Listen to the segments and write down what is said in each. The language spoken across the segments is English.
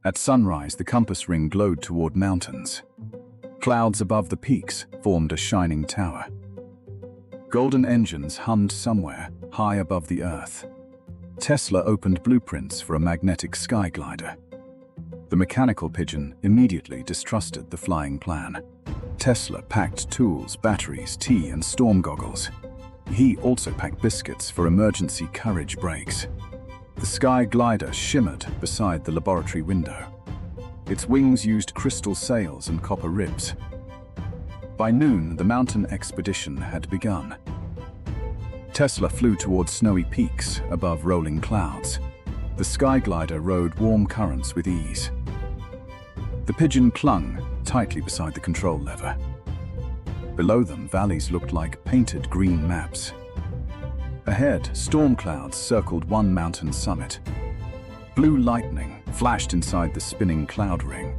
At sunrise, the compass ring glowed toward mountains. Clouds above the peaks formed a shining tower. Golden engines hummed somewhere high above the earth. Tesla opened blueprints for a magnetic sky glider. The mechanical pigeon immediately distrusted the flying plan. Tesla packed tools, batteries, tea, and storm goggles. He also packed biscuits for emergency courage breaks. The sky glider shimmered beside the laboratory window. Its wings used crystal sails and copper ribs. By noon, the mountain expedition had begun. Tesla flew toward snowy peaks above rolling clouds. The sky glider rode warm currents with ease. The pigeon clung tightly beside the control lever. Below them, valleys looked like painted green maps. Ahead, storm clouds circled one mountain summit. Blue lightning flashed inside the spinning cloud ring.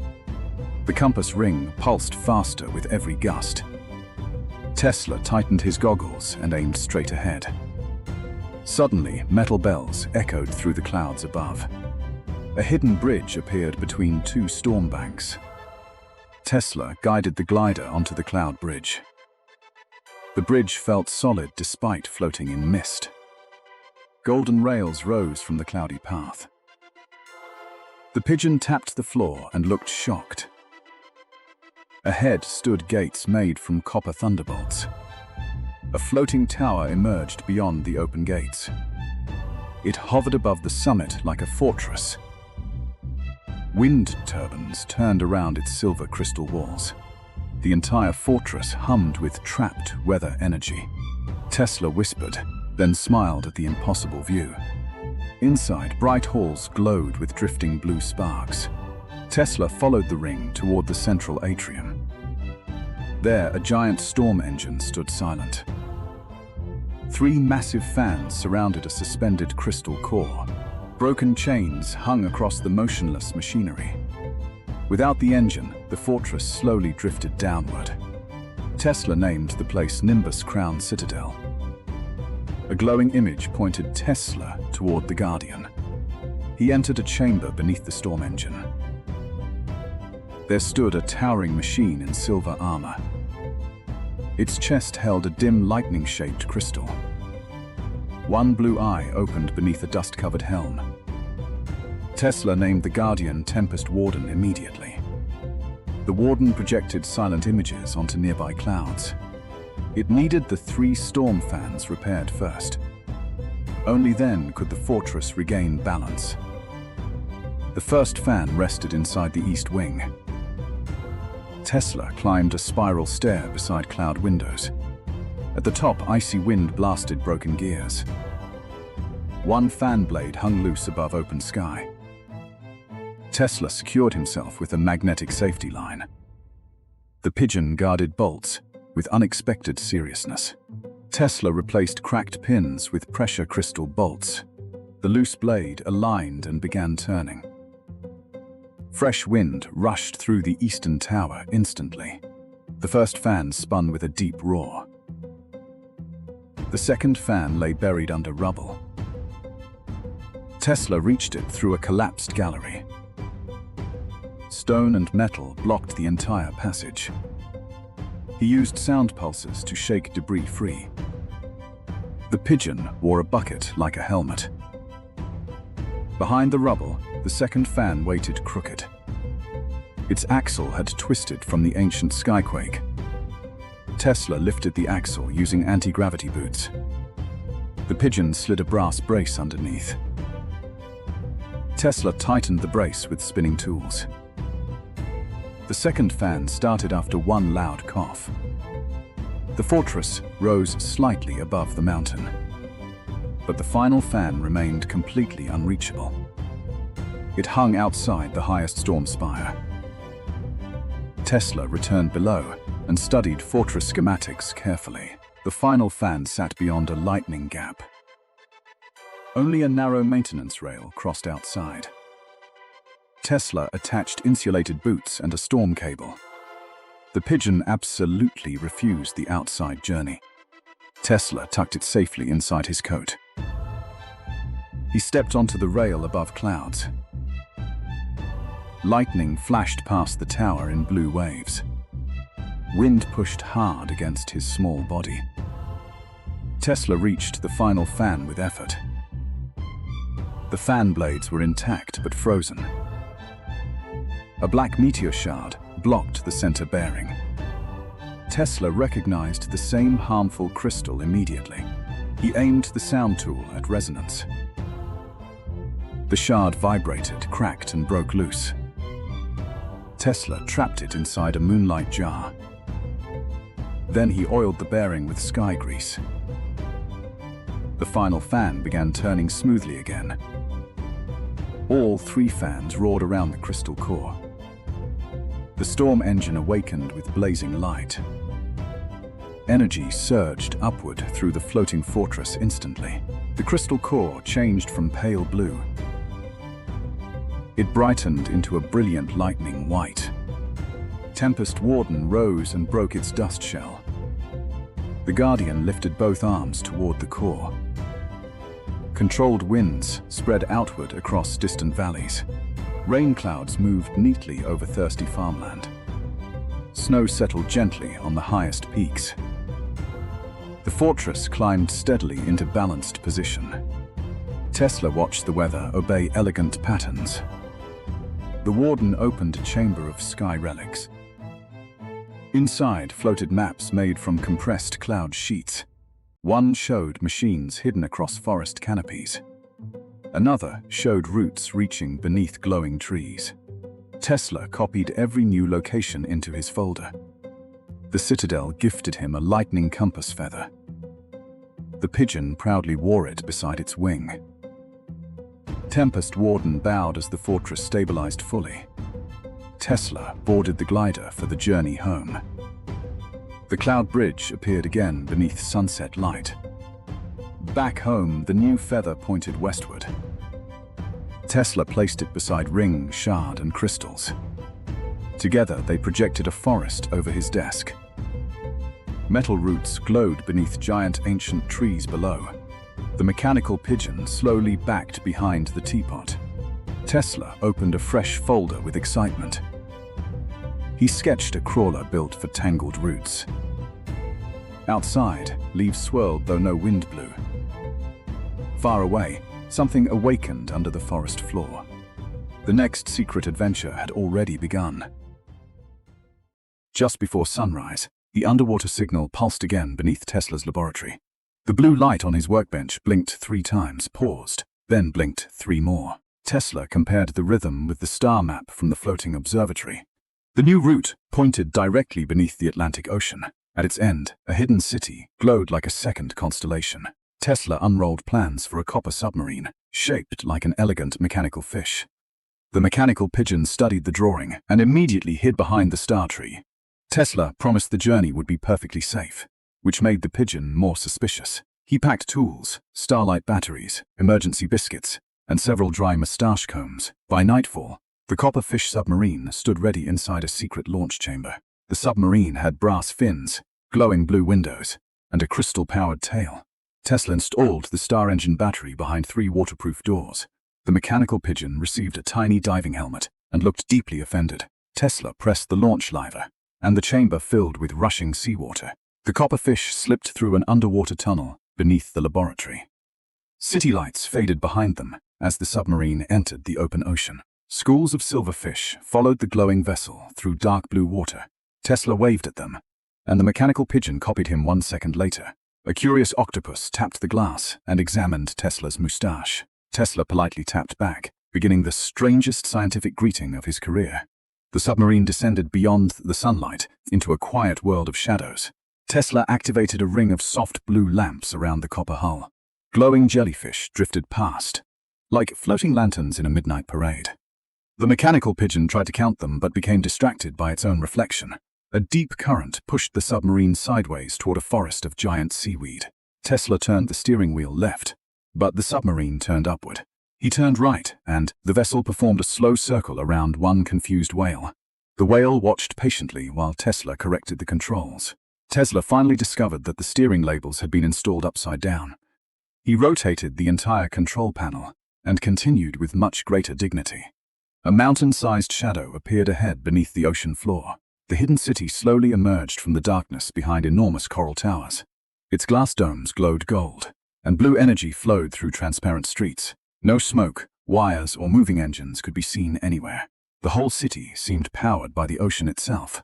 The compass ring pulsed faster with every gust. Tesla tightened his goggles and aimed straight ahead. Suddenly, metal bells echoed through the clouds above. A hidden bridge appeared between two storm banks. Tesla guided the glider onto the cloud bridge. The bridge felt solid despite floating in mist. Golden rails rose from the cloudy path. The pigeon tapped the floor and looked shocked. Ahead stood gates made from copper thunderbolts. A floating tower emerged beyond the open gates. It hovered above the summit like a fortress. Wind turbines turned around its silver crystal walls. The entire fortress hummed with trapped weather energy. Tesla whispered, then smiled at the impossible view. Inside, bright halls glowed with drifting blue sparks. Tesla followed the ring toward the central atrium. There, a giant storm engine stood silent. 3 massive fans surrounded a suspended crystal core. Broken chains hung across the motionless machinery. Without the engine, the fortress slowly drifted downward. Tesla named the place Nimbus Crown Citadel. A glowing image pointed Tesla toward the Guardian. He entered a chamber beneath the storm engine. There stood a towering machine in silver armor. Its chest held a dim lightning-shaped crystal. One blue eye opened beneath a dust-covered helm. Tesla named the Guardian Tempest Warden immediately. The Warden projected silent images onto nearby clouds. It needed the 3 storm fans repaired first. Only then could the fortress regain balance. The first fan rested inside the east wing. Tesla climbed a spiral stair beside cloud windows. At the top, icy wind blasted broken gears. One fan blade hung loose above open sky. Tesla secured himself with a magnetic safety line. The pigeon guarded bolts with unexpected seriousness. Tesla replaced cracked pins with pressure crystal bolts. The loose blade aligned and began turning. Fresh wind rushed through the eastern tower instantly. The first fan spun with a deep roar. The second fan lay buried under rubble. Tesla reached it through a collapsed gallery. Stone and metal blocked the entire passage. He used sound pulses to shake debris free. The pigeon wore a bucket like a helmet. Behind the rubble, the second fan waited crooked. Its axle had twisted from the ancient skyquake. Tesla lifted the axle using anti-gravity boots. The pigeon slid a brass brace underneath. Tesla tightened the brace with spinning tools. The second fan started after one loud cough. The fortress rose slightly above the mountain, but the final fan remained completely unreachable. It hung outside the highest storm spire. Tesla returned below and studied fortress schematics carefully. The final fan sat beyond a lightning gap. Only a narrow maintenance rail crossed outside. Tesla attached insulated boots and a storm cable. The pigeon absolutely refused the outside journey. Tesla tucked it safely inside his coat. He stepped onto the rail above clouds. Lightning flashed past the tower in blue waves. Wind pushed hard against his small body. Tesla reached the final fan with effort. The fan blades were intact but frozen. A black meteor shard blocked the center bearing. Tesla recognized the same harmful crystal immediately. He aimed the sound tool at resonance. The shard vibrated, cracked, and broke loose. Tesla trapped it inside a moonlight jar. Then he oiled the bearing with sky grease. The final fan began turning smoothly again. All 3 fans roared around the crystal core. The storm engine awakened with blazing light. Energy surged upward through the floating fortress instantly. The crystal core changed from pale blue. It brightened into a brilliant lightning white. Tempest Warden rose and broke its dust shell. The Guardian lifted both arms toward the core. Controlled winds spread outward across distant valleys. Rain clouds moved neatly over thirsty farmland. Snow settled gently on the highest peaks. The fortress climbed steadily into balanced position. Tesla watched the weather obey elegant patterns. The Warden opened a chamber of sky relics. Inside floated maps made from compressed cloud sheets. One showed machines hidden across forest canopies. Another showed routes reaching beneath glowing trees. Tesla copied every new location into his folder. The Citadel gifted him a lightning compass feather. The pigeon proudly wore it beside its wing. Tempest Warden bowed as the fortress stabilized fully. Tesla boarded the glider for the journey home. The cloud bridge appeared again beneath sunset light. Back home, the new feather pointed westward. Tesla placed it beside ring, shard, and crystals. Together, they projected a forest over his desk. Metal roots glowed beneath giant ancient trees below. The mechanical pigeon slowly backed behind the teapot. Tesla opened a fresh folder with excitement. He sketched a crawler built for tangled roots. Outside, leaves swirled though no wind blew. Far away, something awakened under the forest floor. The next secret adventure had already begun. Just before sunrise, the underwater signal pulsed again beneath Tesla's laboratory. The blue light on his workbench blinked 3 times, paused, then blinked 3 more. Tesla compared the rhythm with the star map from the floating observatory. The new route pointed directly beneath the Atlantic Ocean. At its end, a hidden city glowed like a second constellation. Tesla unrolled plans for a copper submarine, shaped like an elegant mechanical fish. The mechanical pigeon studied the drawing and immediately hid behind the star tree. Tesla promised the journey would be perfectly safe, which made the pigeon more suspicious. He packed tools, starlight batteries, emergency biscuits, and several dry mustache combs. By nightfall, the copperfish submarine stood ready inside a secret launch chamber. The submarine had brass fins, glowing blue windows, and a crystal-powered tail. Tesla installed the star engine battery behind 3 waterproof doors. The mechanical pigeon received a tiny diving helmet and looked deeply offended. Tesla pressed the launch lever, and the chamber filled with rushing seawater. The copperfish slipped through an underwater tunnel beneath the laboratory. City lights faded behind them as the submarine entered the open ocean. Schools of silverfish followed the glowing vessel through dark blue water. Tesla waved at them, and the mechanical pigeon copied him 1 second later. A curious octopus tapped the glass and examined Tesla's mustache. Tesla politely tapped back, beginning the strangest scientific greeting of his career. The submarine descended beyond the sunlight into a quiet world of shadows. Tesla activated a ring of soft blue lamps around the copper hull. Glowing jellyfish drifted past, like floating lanterns in a midnight parade. The mechanical pigeon tried to count them but became distracted by its own reflection. A deep current pushed the submarine sideways toward a forest of giant seaweed. Tesla turned the steering wheel left, but the submarine turned upward. He turned right, and the vessel performed a slow circle around one confused whale. The whale watched patiently while Tesla corrected the controls. Tesla finally discovered that the steering labels had been installed upside down. He rotated the entire control panel and continued with much greater dignity. A mountain-sized shadow appeared ahead beneath the ocean floor. The hidden city slowly emerged from the darkness behind enormous coral towers. Its glass domes glowed gold, and blue energy flowed through transparent streets. No smoke, wires, or moving engines could be seen anywhere. The whole city seemed powered by the ocean itself.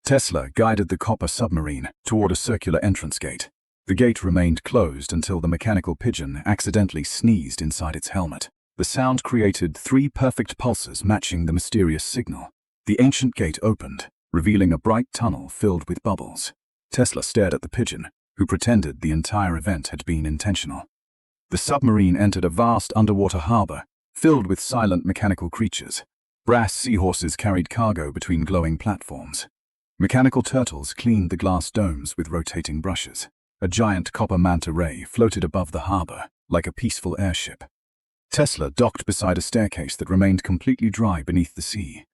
Tesla guided the copper submarine toward a circular entrance gate. The gate remained closed until the mechanical pigeon accidentally sneezed inside its helmet. The sound created 3 perfect pulses matching the mysterious signal. The ancient gate opened, revealing a bright tunnel filled with bubbles. Tesla stared at the pigeon, who pretended the entire event had been intentional. The submarine entered a vast underwater harbor, filled with silent mechanical creatures. Brass seahorses carried cargo between glowing platforms. Mechanical turtles cleaned the glass domes with rotating brushes. A giant copper manta ray floated above the harbor, like a peaceful airship. Tesla docked beside a staircase that remained completely dry beneath the sea.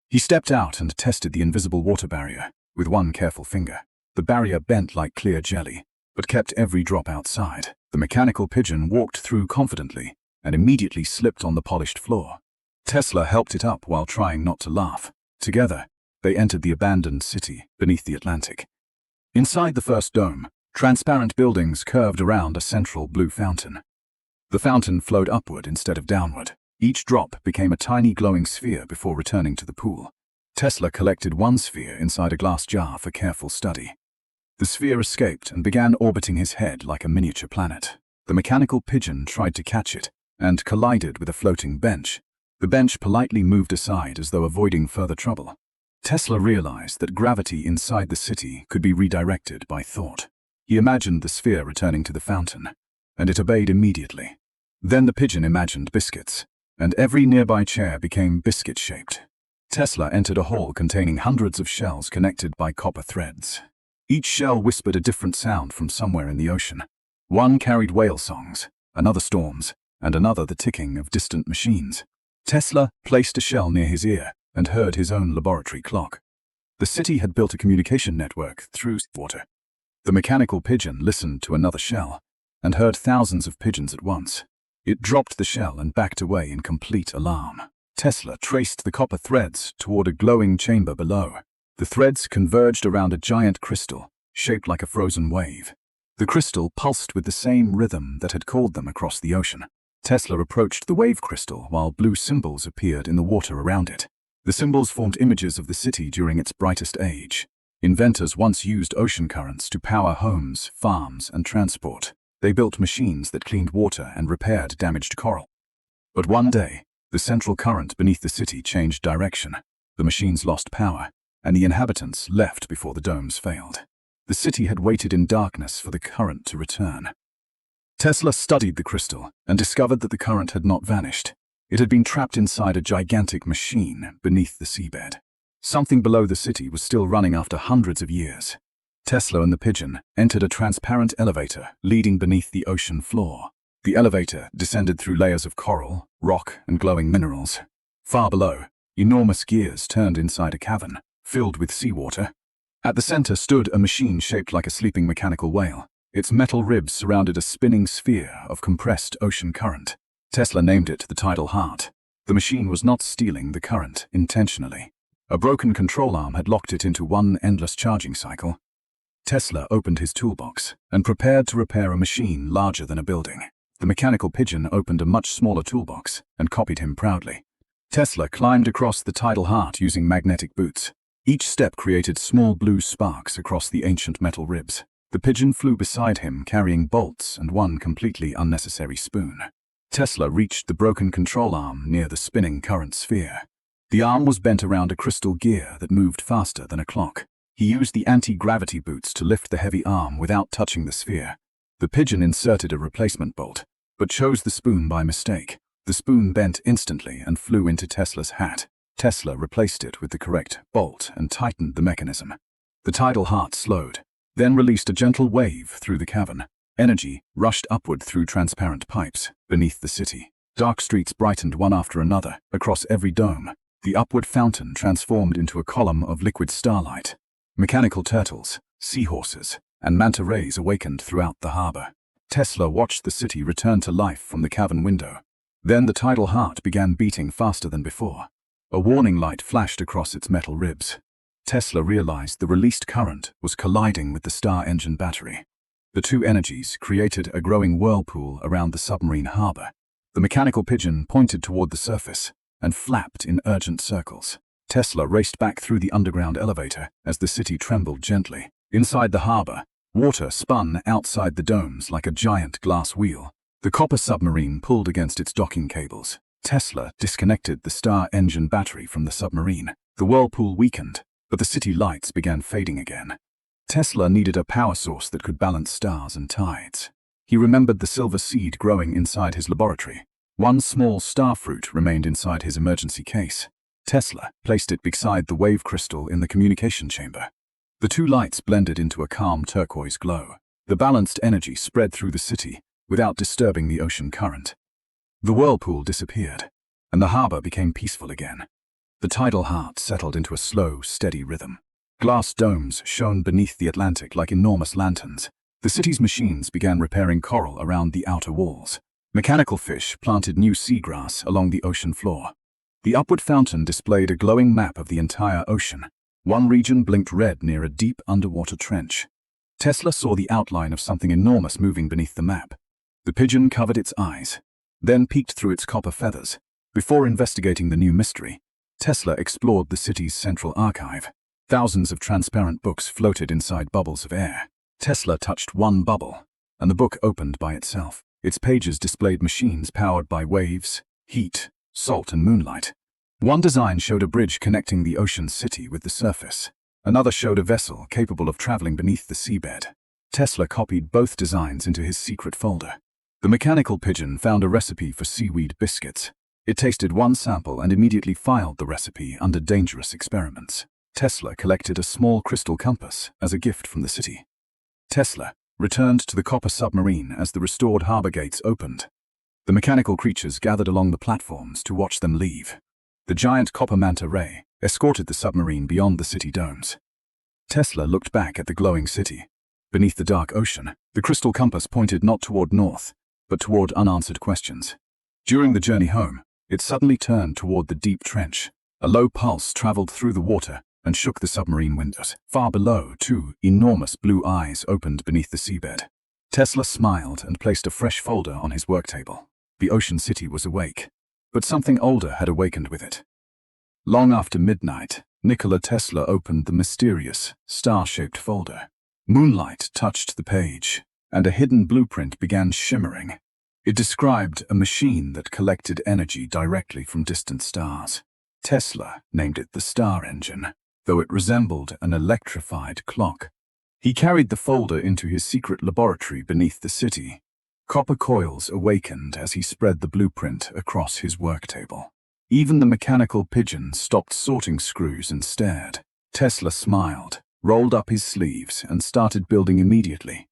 He stepped out and tested the invisible water barrier with one careful finger. The barrier bent like clear jelly, but kept every drop outside. The mechanical pigeon walked through confidently and immediately slipped on the polished floor. Tesla helped it up while trying not to laugh. Together, they entered the abandoned city beneath the Atlantic. Inside the first dome, transparent buildings curved around a central blue fountain. The fountain flowed upward instead of downward. Each drop became a tiny glowing sphere before returning to the pool. Tesla collected one sphere inside a glass jar for careful study. The sphere escaped and began orbiting his head like a miniature planet. The mechanical pigeon tried to catch it and collided with a floating bench. The bench politely moved aside as though avoiding further trouble. Tesla realized that gravity inside the city could be redirected by thought. He imagined the sphere returning to the fountain, and it obeyed immediately. Then the pigeon imagined biscuits, and every nearby chair became biscuit-shaped. Tesla entered a hall containing hundreds of shells connected by copper threads. Each shell whispered a different sound from somewhere in the ocean. One carried whale songs, another storms, and another the ticking of distant machines. Tesla placed a shell near his ear and heard his own laboratory clock. The city had built a communication network through water. The mechanical pigeon listened to another shell and heard thousands of pigeons at once. It dropped the shell and backed away in complete alarm. Tesla traced the copper threads toward a glowing chamber below. The threads converged around a giant crystal, shaped like a frozen wave. The crystal pulsed with the same rhythm that had called them across the ocean. Tesla approached the wave crystal while blue symbols appeared in the water around it. The symbols formed images of the city during its brightest age. Inventors once used ocean currents to power homes, farms, and transport. They built machines that cleaned water and repaired damaged coral. But one day, the central current beneath the city changed direction. The machines lost power, and the inhabitants left before the domes failed. The city had waited in darkness for the current to return. Tesla studied the crystal and discovered that the current had not vanished. It had been trapped inside a gigantic machine beneath the seabed. Something below the city was still running after hundreds of years. Tesla and the pigeon entered a transparent elevator leading beneath the ocean floor. The elevator descended through layers of coral, rock, and glowing minerals. Far below, enormous gears turned inside a cavern, filled with seawater. At the center stood a machine shaped like a sleeping mechanical whale. Its metal ribs surrounded a spinning sphere of compressed ocean current. Tesla named it the Tidal Heart. The machine was not stealing the current intentionally. A broken control arm had locked it into one endless charging cycle. Tesla opened his toolbox and prepared to repair a machine larger than a building. The mechanical pigeon opened a much smaller toolbox and copied him proudly. Tesla climbed across the Tidal Heart using magnetic boots. Each step created small blue sparks across the ancient metal ribs. The pigeon flew beside him carrying bolts and one completely unnecessary spoon. Tesla reached the broken control arm near the spinning current sphere. The arm was bent around a crystal gear that moved faster than a clock. He used the anti-gravity boots to lift the heavy arm without touching the sphere. The pigeon inserted a replacement bolt, but chose the spoon by mistake. The spoon bent instantly and flew into Tesla's hat. Tesla replaced it with the correct bolt and tightened the mechanism. The Tidal Heart slowed, then released a gentle wave through the cavern. Energy rushed upward through transparent pipes beneath the city. Dark streets brightened one after another across every dome. The upward fountain transformed into a column of liquid starlight. Mechanical turtles, seahorses, and manta rays awakened throughout the harbor. Tesla watched the city return to life from the cavern window. Then the Tidal Heart began beating faster than before. A warning light flashed across its metal ribs. Tesla realized the released current was colliding with the star engine battery. The two energies created a growing whirlpool around the submarine harbor. The mechanical pigeon pointed toward the surface and flapped in urgent circles. Tesla raced back through the underground elevator as the city trembled gently. Inside the harbor, water spun outside the domes like a giant glass wheel. The copper submarine pulled against its docking cables. Tesla disconnected the star engine battery from the submarine. The whirlpool weakened, but the city lights began fading again. Tesla needed a power source that could balance stars and tides. He remembered the silver seed growing inside his laboratory. One small star fruit remained inside his emergency case. Tesla placed it beside the wave crystal in the communication chamber. The two lights blended into a calm turquoise glow. The balanced energy spread through the city without disturbing the ocean current. The whirlpool disappeared, and the harbor became peaceful again. The tidal heart settled into a slow, steady rhythm. Glass domes shone beneath the Atlantic like enormous lanterns. The city's machines began repairing coral around the outer walls. Mechanical fish planted new seagrass along the ocean floor. The upward fountain displayed a glowing map of the entire ocean. One region blinked red near a deep underwater trench. Tesla saw the outline of something enormous moving beneath the map. The pigeon covered its eyes, then peeked through its copper feathers. Before investigating the new mystery, Tesla explored the city's central archive. Thousands of transparent books floated inside bubbles of air. Tesla touched one bubble, and the book opened by itself. Its pages displayed machines powered by waves, heat, salt, and moonlight. One design showed a bridge connecting the ocean city with the surface. Another showed a vessel capable of traveling beneath the seabed. Tesla copied both designs into his secret folder. The mechanical pigeon found a recipe for seaweed biscuits. It tasted one sample and immediately filed the recipe under dangerous experiments. Tesla collected a small crystal compass as a gift from the city. Tesla returned to the copper submarine as the restored harbor gates opened. The mechanical creatures gathered along the platforms to watch them leave. The giant copper manta ray escorted the submarine beyond the city domes. Tesla looked back at the glowing city. Beneath the dark ocean, the crystal compass pointed not toward north, but toward unanswered questions. During the journey home, it suddenly turned toward the deep trench. A low pulse traveled through the water and shook the submarine windows. Far below, two enormous blue eyes opened beneath the seabed. Tesla smiled and placed a fresh folder on his work table. The ocean city was awake, but something older had awakened with it. Long after midnight, Nikola Tesla opened the mysterious, star-shaped folder. Moonlight touched the page, and a hidden blueprint began shimmering. It described a machine that collected energy directly from distant stars. Tesla named it the Star Engine, though it resembled an electrified clock. He carried the folder into his secret laboratory beneath the city. Copper coils awakened as he spread the blueprint across his work table. Even the mechanical pigeon stopped sorting screws and stared. Tesla smiled, rolled up his sleeves, and started building immediately.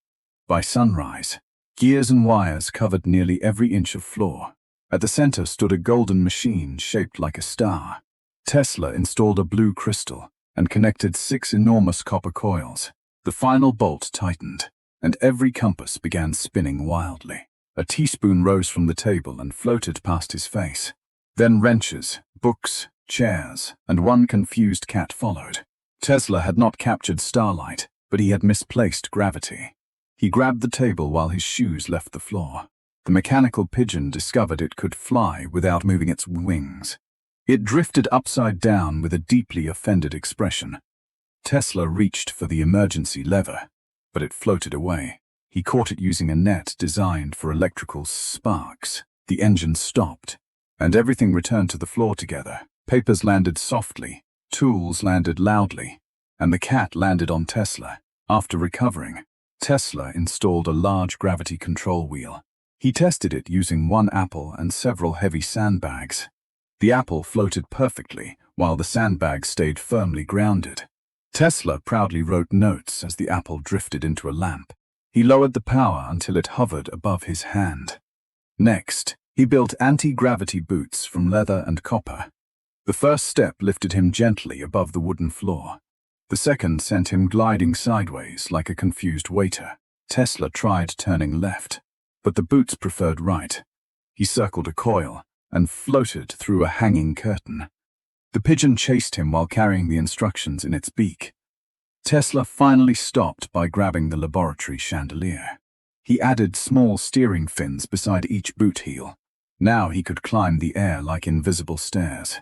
By sunrise, gears and wires covered nearly every inch of floor. At the center stood a golden machine shaped like a star. Tesla installed a blue crystal and connected 6 enormous copper coils. The final bolt tightened, and every compass began spinning wildly. A teaspoon rose from the table and floated past his face. Then wrenches, books, chairs, and one confused cat followed. Tesla had not captured starlight, but he had misplaced gravity. He grabbed the table while his shoes left the floor. The mechanical pigeon discovered it could fly without moving its wings. It drifted upside down with a deeply offended expression. Tesla reached for the emergency lever, but it floated away. He caught it using a net designed for electrical sparks. The engine stopped, and everything returned to the floor together. Papers landed softly, tools landed loudly, and the cat landed on Tesla. After recovering, Tesla installed a large gravity control wheel. He tested it using one apple and several heavy sandbags. The apple floated perfectly, while the sandbags stayed firmly grounded. Tesla proudly wrote notes as the apple drifted into a lamp. He lowered the power until it hovered above his hand. Next, he built anti-gravity boots from leather and copper. The first step lifted him gently above the wooden floor. The second sent him gliding sideways like a confused waiter. Tesla tried turning left, but the boots preferred right. He circled a coil and floated through a hanging curtain. The pigeon chased him while carrying the instructions in its beak. Tesla finally stopped by grabbing the laboratory chandelier. He added small steering fins beside each boot heel. Now he could climb the air like invisible stairs.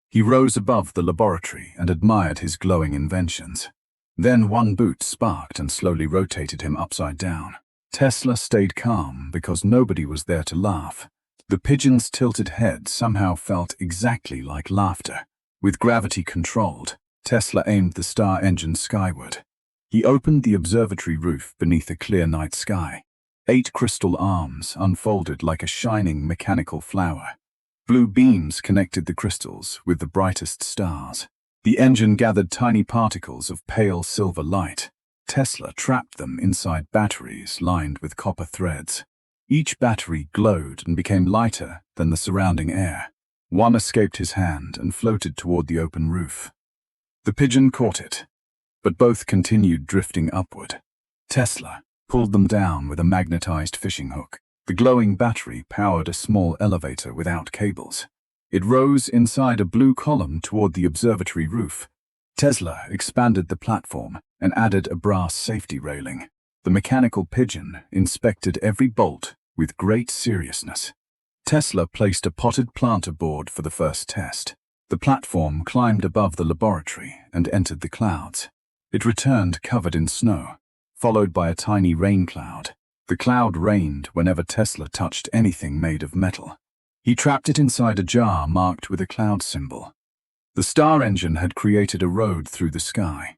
He rose above the laboratory and admired his glowing inventions. Then one boot sparked and slowly rotated him upside down. Tesla stayed calm because nobody was there to laugh. The pigeon's tilted head somehow felt exactly like laughter. With gravity controlled, Tesla aimed the star engine skyward. He opened the observatory roof beneath a clear night sky. 8 crystal arms unfolded like a shining mechanical flower. Blue beams connected the crystals with the brightest stars. The engine gathered tiny particles of pale silver light. Tesla trapped them inside batteries lined with copper threads. Each battery glowed and became lighter than the surrounding air. One escaped his hand and floated toward the open roof. The pigeon caught it, but both continued drifting upward. Tesla pulled them down with a magnetized fishing hook. The glowing battery powered a small elevator without cables. It rose inside a blue column toward the observatory roof. Tesla expanded the platform and added a brass safety railing. The mechanical pigeon inspected every bolt with great seriousness. Tesla placed a potted plant aboard for the first test. The platform climbed above the laboratory and entered the clouds. It returned covered in snow, followed by a tiny rain cloud. The cloud rained whenever Tesla touched anything made of metal. He trapped it inside a jar marked with a cloud symbol. The star engine had created a road through the sky.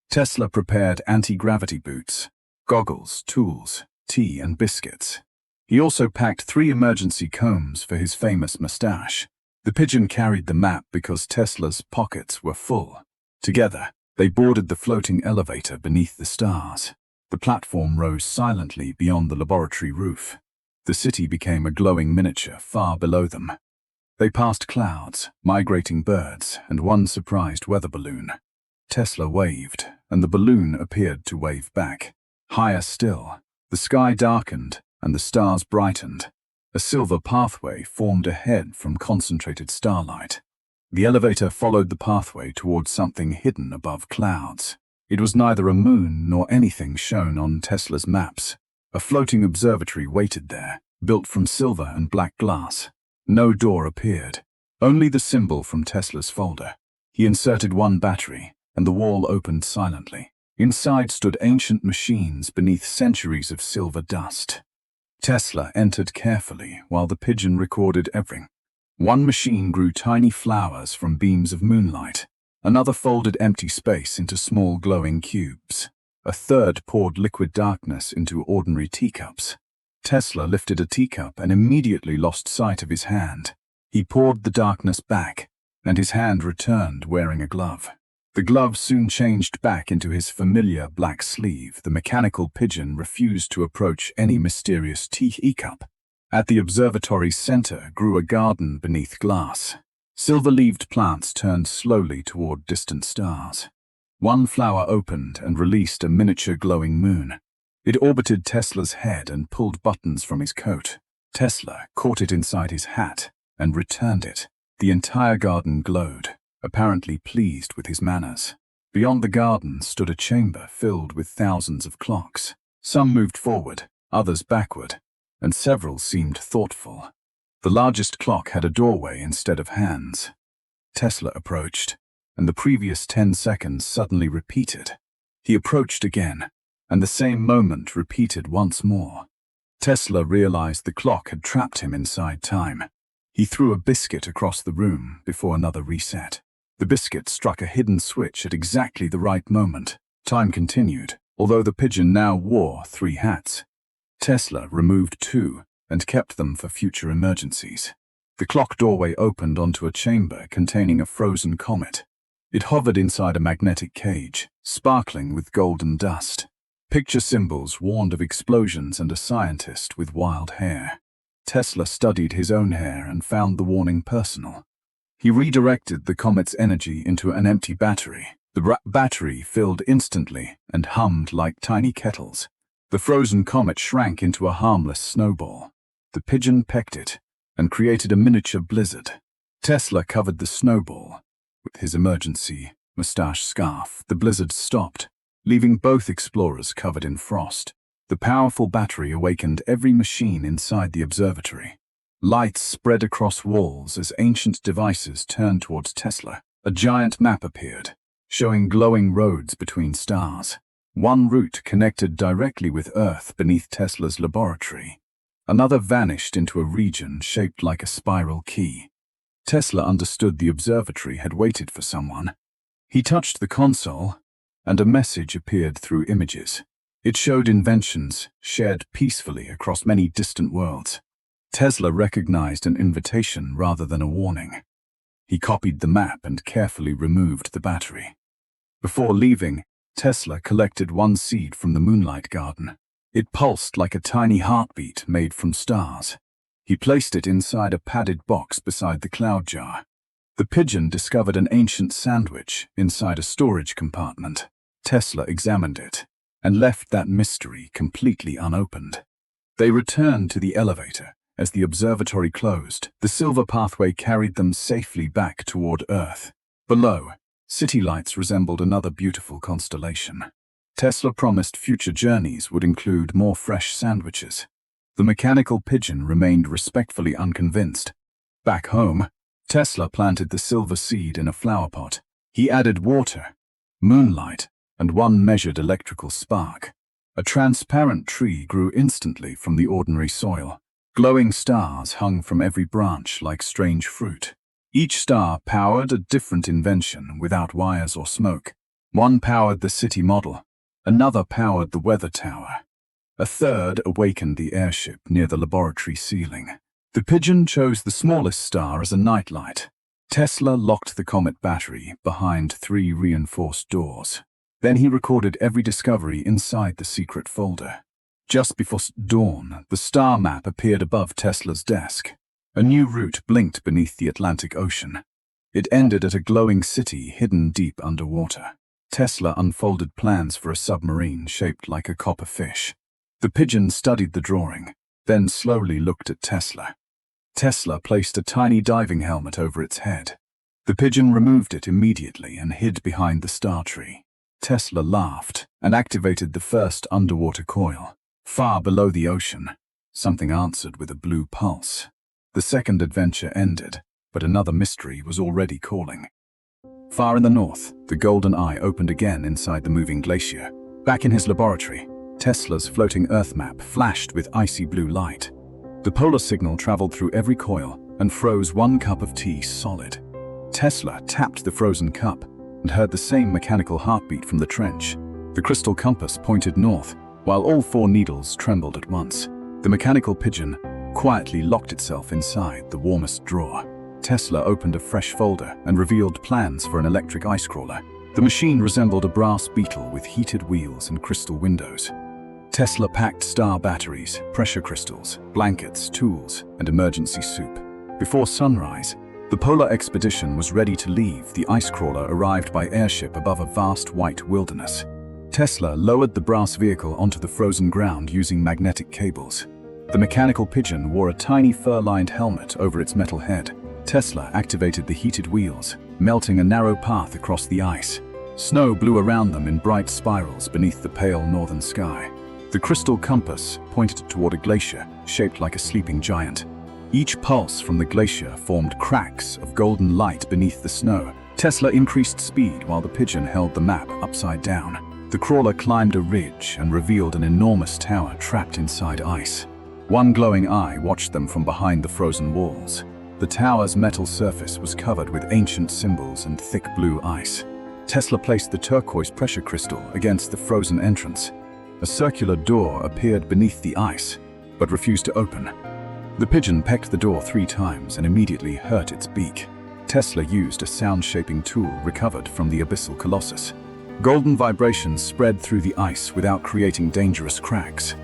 Tesla prepared anti-gravity boots, goggles, tools, tea, and biscuits. He also packed 3 emergency combs for his famous mustache. The pigeon carried the map because Tesla's pockets were full. Together, they boarded the floating elevator beneath the stars. The platform rose silently beyond the laboratory roof. The city became a glowing miniature far below them. They passed clouds, migrating birds, and one surprised weather balloon. Tesla waved, and the balloon appeared to wave back. Higher still, the sky darkened and the stars brightened. A silver pathway formed ahead from concentrated starlight. The elevator followed the pathway towards something hidden above clouds. It was neither a moon nor anything shown on Tesla's maps. A floating observatory waited there, built from silver and black glass. No door appeared, only the symbol from Tesla's folder. He inserted one battery, and the wall opened silently. Inside stood ancient machines beneath centuries of silver dust. Tesla entered carefully while the pigeon recorded everything. One machine grew tiny flowers from beams of moonlight. Another folded empty space into small glowing cubes. A third poured liquid darkness into ordinary teacups. Tesla lifted a teacup and immediately lost sight of his hand. He poured the darkness back, and his hand returned wearing a glove. The glove soon changed back into his familiar black sleeve. The mechanical pigeon refused to approach any mysterious teacup. At the observatory's center grew a garden beneath glass. Silver-leaved plants turned slowly toward distant stars. One flower opened and released a miniature glowing moon. It orbited Tesla's head and pulled buttons from his coat. Tesla caught it inside his hat and returned it. The entire garden glowed, apparently pleased with his manners. Beyond the garden stood a chamber filled with thousands of clocks. Some moved forward, others backward, and several seemed thoughtful. The largest clock had a doorway instead of hands. Tesla approached, and the previous 10 seconds suddenly repeated. He approached again, and the same moment repeated once more. Tesla realized the clock had trapped him inside time. He threw a biscuit across the room before another reset. The biscuit struck a hidden switch at exactly the right moment. Time continued, although the pigeon now wore 3 hats. Tesla removed 2 and kept them for future emergencies. The clock doorway opened onto a chamber containing a frozen comet. It hovered inside a magnetic cage, sparkling with golden dust. Picture symbols warned of explosions and a scientist with wild hair. Tesla studied his own hair and found the warning personal. He redirected the comet's energy into an empty battery. The battery filled instantly and hummed like tiny kettles. The frozen comet shrank into a harmless snowball. The pigeon pecked it and created a miniature blizzard. Tesla covered the snowball With his emergency mustache scarf, the blizzard stopped, leaving both explorers covered in frost. The powerful battery awakened every machine inside the observatory. Lights spread across walls as ancient devices turned towards Tesla. A giant map appeared, showing glowing roads between stars. One route connected directly with Earth beneath Tesla's laboratory. Another vanished into a region shaped like a spiral key. Tesla understood the observatory had waited for someone. He touched the console, and a message appeared through images. It showed inventions shared peacefully across many distant worlds. Tesla recognized an invitation rather than a warning. He copied the map and carefully removed the battery. Before leaving, Tesla collected one seed from the Moonlight Garden. It pulsed like a tiny heartbeat made from stars. He placed it inside a padded box beside the cloud jar. The pigeon discovered an ancient sandwich inside a storage compartment. Tesla examined it and left that mystery completely unopened. They returned to the elevator. As the observatory closed, the silver pathway carried them safely back toward Earth. Below, city lights resembled another beautiful constellation. Tesla promised future journeys would include more fresh sandwiches. The mechanical pigeon remained respectfully unconvinced. Back home, Tesla planted the silver seed in a flower pot. He added water, moonlight, and one measured electrical spark. A transparent tree grew instantly from the ordinary soil. Glowing stars hung from every branch like strange fruit. Each star powered a different invention without wires or smoke. One powered the city model, another powered the weather tower. A third awakened the airship near the laboratory ceiling. The pigeon chose the smallest star as a nightlight. Tesla locked the Comet battery behind 3 reinforced doors. Then he recorded every discovery inside the secret folder. Just before dawn, the star map appeared above Tesla's desk. A new route blinked beneath the Atlantic Ocean. It ended at a glowing city hidden deep underwater. Tesla unfolded plans for a submarine shaped like a copper fish. The pigeon studied the drawing, then slowly looked at Tesla. Tesla placed a tiny diving helmet over its head. The pigeon removed it immediately and hid behind the star tree. Tesla laughed and activated the first underwater coil. Far below the ocean, something answered with a blue pulse. The second adventure ended, but another mystery was already calling. Far in the north, the golden eye opened again inside the moving glacier. Back in his laboratory, Tesla's floating Earth map flashed with icy blue light. The polar signal traveled through every coil and froze 1 cup of tea solid. Tesla tapped the frozen cup and heard the same mechanical heartbeat from the trench. The crystal compass pointed north, while all 4 needles trembled at once. The mechanical pigeon quietly locked itself inside the warmest drawer. Tesla opened a fresh folder and revealed plans for an electric ice crawler. The machine resembled a brass beetle with heated wheels and crystal windows. Tesla packed star batteries, pressure crystals, blankets, tools, and emergency soup. Before sunrise, the polar expedition was ready to leave. The ice crawler arrived by airship above a vast white wilderness. Tesla lowered the brass vehicle onto the frozen ground using magnetic cables. The mechanical pigeon wore a tiny fur-lined helmet over its metal head. Tesla activated the heated wheels, melting a narrow path across the ice. Snow blew around them in bright spirals beneath the pale northern sky. The crystal compass pointed toward a glacier shaped like a sleeping giant. Each pulse from the glacier formed cracks of golden light beneath the snow. Tesla increased speed while the pigeon held the map upside down. The crawler climbed a ridge and revealed an enormous tower trapped inside ice. One glowing eye watched them from behind the frozen walls. The tower's metal surface was covered with ancient symbols and thick blue ice. Tesla placed the turquoise pressure crystal against the frozen entrance. A circular door appeared beneath the ice, but refused to open. The pigeon pecked the door 3 times and immediately hurt its beak. Tesla used a sound-shaping tool recovered from the abyssal colossus. Golden vibrations spread through the ice without creating dangerous cracks.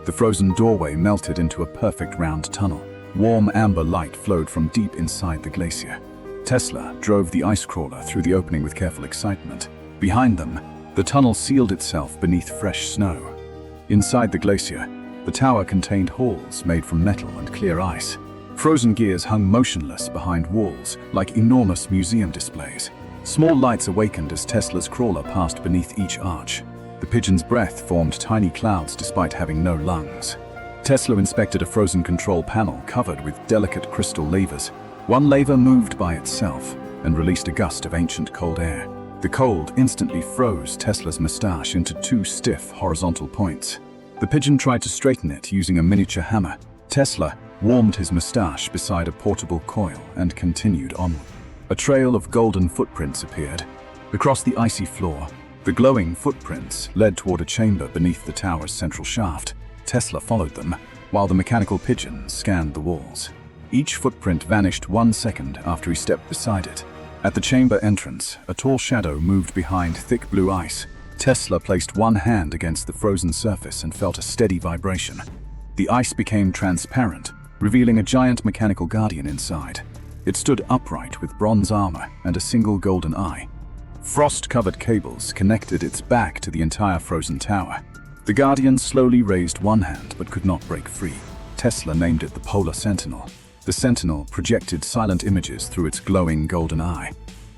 The frozen doorway melted into a perfect round tunnel. Warm amber light flowed from deep inside the glacier. Tesla drove the ice crawler through the opening with careful excitement. Behind them, the tunnel sealed itself beneath fresh snow. Inside the glacier, the tower contained halls made from metal and clear ice. Frozen gears hung motionless behind walls like enormous museum displays. Small lights awakened as Tesla's crawler passed beneath each arch. The pigeon's breath formed tiny clouds despite having no lungs. Tesla inspected a frozen control panel covered with delicate crystal levers. One lever moved by itself and released a gust of ancient cold air. The cold instantly froze Tesla's mustache into two stiff horizontal points. The pigeon tried to straighten it using a miniature hammer. Tesla warmed his mustache beside a portable coil and continued onward. A trail of golden footprints appeared. Across the icy floor, the glowing footprints led toward a chamber beneath the tower's central shaft. Tesla followed them, while the mechanical pigeon scanned the walls. Each footprint vanished 1 second after he stepped beside it. At the chamber entrance, a tall shadow moved behind thick blue ice. Tesla placed one hand against the frozen surface and felt a steady vibration. The ice became transparent, revealing a giant mechanical guardian inside. It stood upright with bronze armor and a single golden eye. Frost-covered cables connected its back to the entire frozen tower. The guardian slowly raised one hand but could not break free. Tesla named it the Polar Sentinel. The Sentinel projected silent images through its glowing golden eye.